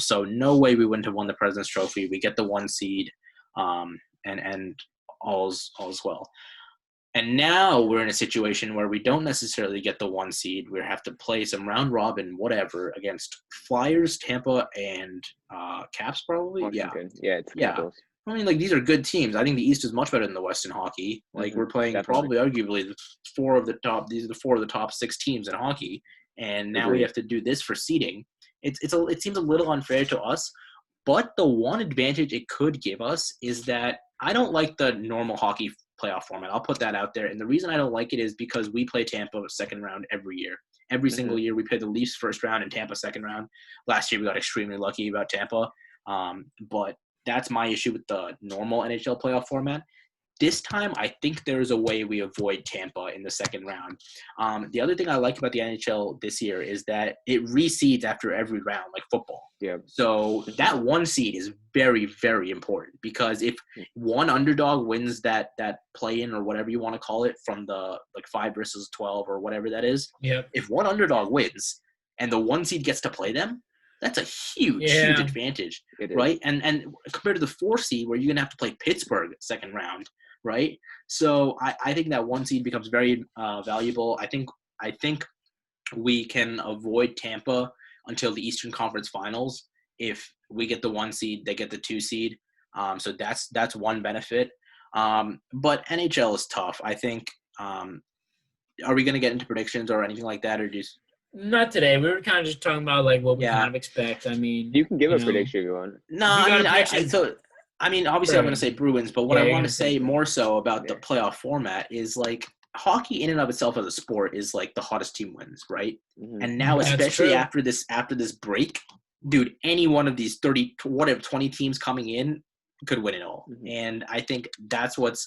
So no way we wouldn't have won the President's Trophy. We get the 1 seed, and all's well. And now we're in a situation where we don't necessarily get the 1 seed. We have to play some round robin, whatever, against Flyers, Tampa, and Caps probably. Washington. Yeah, it's Capitals. I mean, these are good teams. I think the East is much better than the West in hockey. We're playing definitely. probably arguably the 4 of the top. These are the 4 of the top 6 teams in hockey, and now we have to do this for seeding. It seems a little unfair to us, but the one advantage it could give us is that I don't like the normal hockey playoff format. I'll put that out there, and the reason I don't like it is because we play Tampa second round every year, Every single year we play the Leafs first round and Tampa second round. Last year we got extremely lucky about Tampa. But that's my issue with the normal NHL playoff format. This time, I think there's a way we avoid Tampa in the second round. The other thing I like about the NHL this year is that it reseeds after every round, like football. Yeah. So that one seed is very, very important because if one underdog wins that play-in or whatever you want to call it from the 5 versus 12 or whatever that is, if one underdog wins and the one seed gets to play them, that's a huge advantage, right? And compared to the 4 seed where you're going to have to play Pittsburgh second round, right? So I think that one seed becomes very valuable. I think we can avoid Tampa until the Eastern Conference Finals. If we get the 1 seed, they get the 2 seed. So that's one benefit. But NHL is tough. I think. Are we going to get into predictions or anything like that, or just? Not today. We were kind of just talking about like what we kind of expect. I mean, you can give a prediction if you want. No, I mean, obviously I'm going to say Bruins, but what I want to say more so about the playoff format is like hockey in and of itself as a sport is like the hottest team wins, right? And now, especially after this break, dude, any one of these 20 teams coming in could win it all. And I think that's what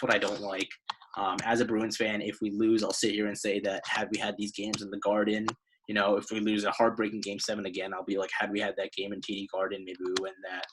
I don't like. As a Bruins fan, if we lose, I'll sit here and say that had we had these games in the Garden, if we lose a heartbreaking Game 7 again, I'll be like, had we had that game in TD Garden, maybe we win that.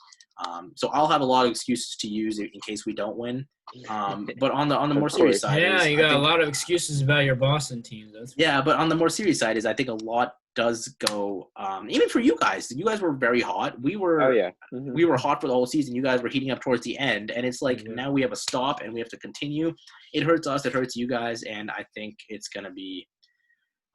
So I'll have a lot of excuses to use in case we don't win. But on the more serious side, you got a lot of excuses about your Boston team. But on the more serious side is I think a lot does go. Even for you guys were very hot. We were we were hot for the whole season. You guys were heating up towards the end, and it's like now we have a stop and we have to continue. It hurts us. It hurts you guys, and I think it's gonna be.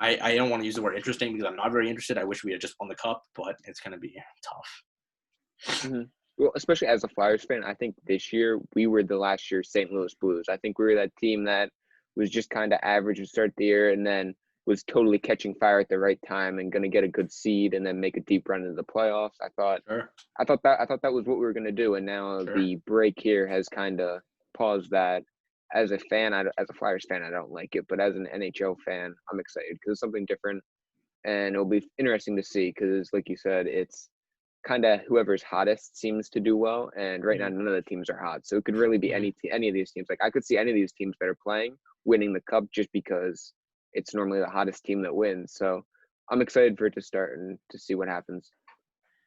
I don't want to use the word interesting because I'm not very interested. I wish we had just won the cup, but it's gonna be tough. Well, especially as a Flyers fan, I think this year we were the last year's St. Louis Blues. I think we were that team that was just kind of average to start the year and then was totally catching fire at the right time and going to get a good seed and then make a deep run into the playoffs. I thought that was what we were going to do, and now the break here has kind of paused that. As a fan, as a Flyers fan, I don't like it, but as an NHL fan, I'm excited because it's something different, and it'll be interesting to see because, like you said, it's kind of whoever's hottest seems to do well, and right now none of the teams are hot, so it could really be any of these teams. Like I could see any of these teams that are playing winning the cup just because it's normally the hottest team that wins. So I'm excited for it to start and to see what happens.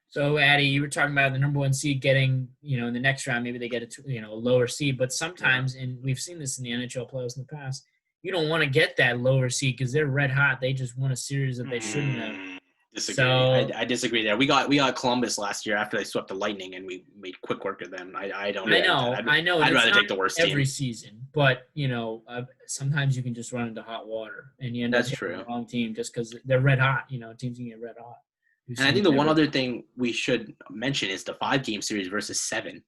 So Adi, you were talking about the number 1 seed getting, in the next round, maybe they get a lower seed, but sometimes, and we've seen this in the NHL playoffs in the past, you don't want to get that lower seed because they're red hot. They just won a series that they shouldn't have. Disagree. So, I disagree there. We got Columbus last year after they swept the Lightning, and we made quick work of them. I know. I'd rather take the worst team every season, but sometimes you can just run into hot water, and you end up hitting the wrong team just because they're red hot. Teams can get red hot. And I think the one other thing we should mention is the 5-game series versus 7.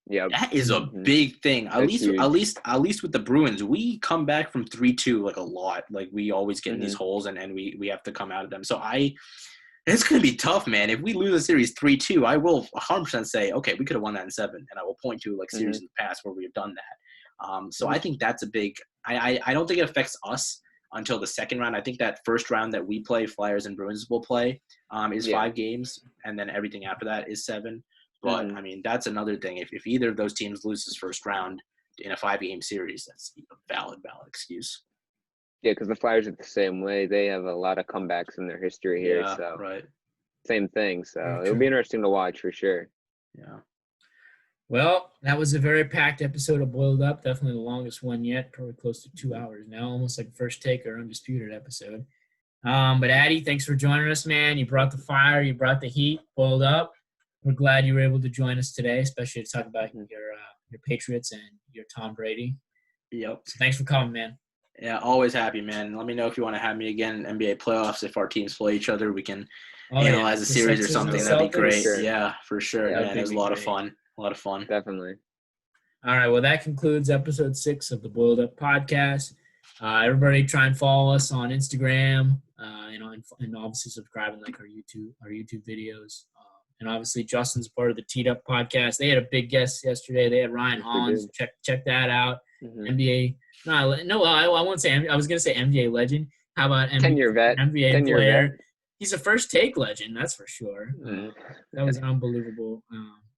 Yeah, that is a big thing. At least with the Bruins, we come back from 3-2 like a lot. Like we always get in these holes, and we have to come out of them. So it's going to be tough, man. If we lose a series 3-2, I will 100% say, okay, we could have won that in 7, and I will point to like series in the past where we have done that. So I think that's a big. I don't think it affects us until the second round. I think that first round that we play, Flyers and Bruins will play, is 5 games, and then everything after that is 7. But, I mean, that's another thing. If either of those teams loses first round in a 5-game series, that's a valid excuse. Yeah, because the Flyers are the same way. They have a lot of comebacks in their history here. So same thing. So it'll be interesting to watch for sure. Yeah. Well, that was a very packed episode of Boiled Up. Definitely the longest one yet. Probably close to 2 hours now. Almost like First Take or Undisputed episode. But Adi, thanks for joining us, man. You brought the fire. You brought the heat. Boiled Up. We're glad you were able to join us today, especially to talk about your Patriots and your Tom Brady. Yep. So thanks for coming, man. Yeah, always happy, man. Let me know if you want to have me again in NBA playoffs. If our teams play each other, we can analyze a series or something. That'd be great. Sure. Yeah, for sure. Yeah, it was a lot of fun. Definitely. All right. Well, that concludes episode 6 of the Boiled Up podcast. Everybody try and follow us on Instagram, and obviously subscribe and like our YouTube videos. And obviously Justin's part of the Teed Up podcast. They had a big guest yesterday. They had Ryan Hollins. Check that out. NBA. I won't say. I was gonna say NBA legend. How about 10-year vet. NBA 10-year player? vet. He's a first take legend, that's for sure. Mhm. That was unbelievable.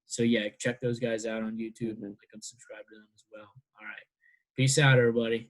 So yeah, check those guys out on YouTube. Mhm. Like and subscribe to them as well. All right. Peace out, everybody.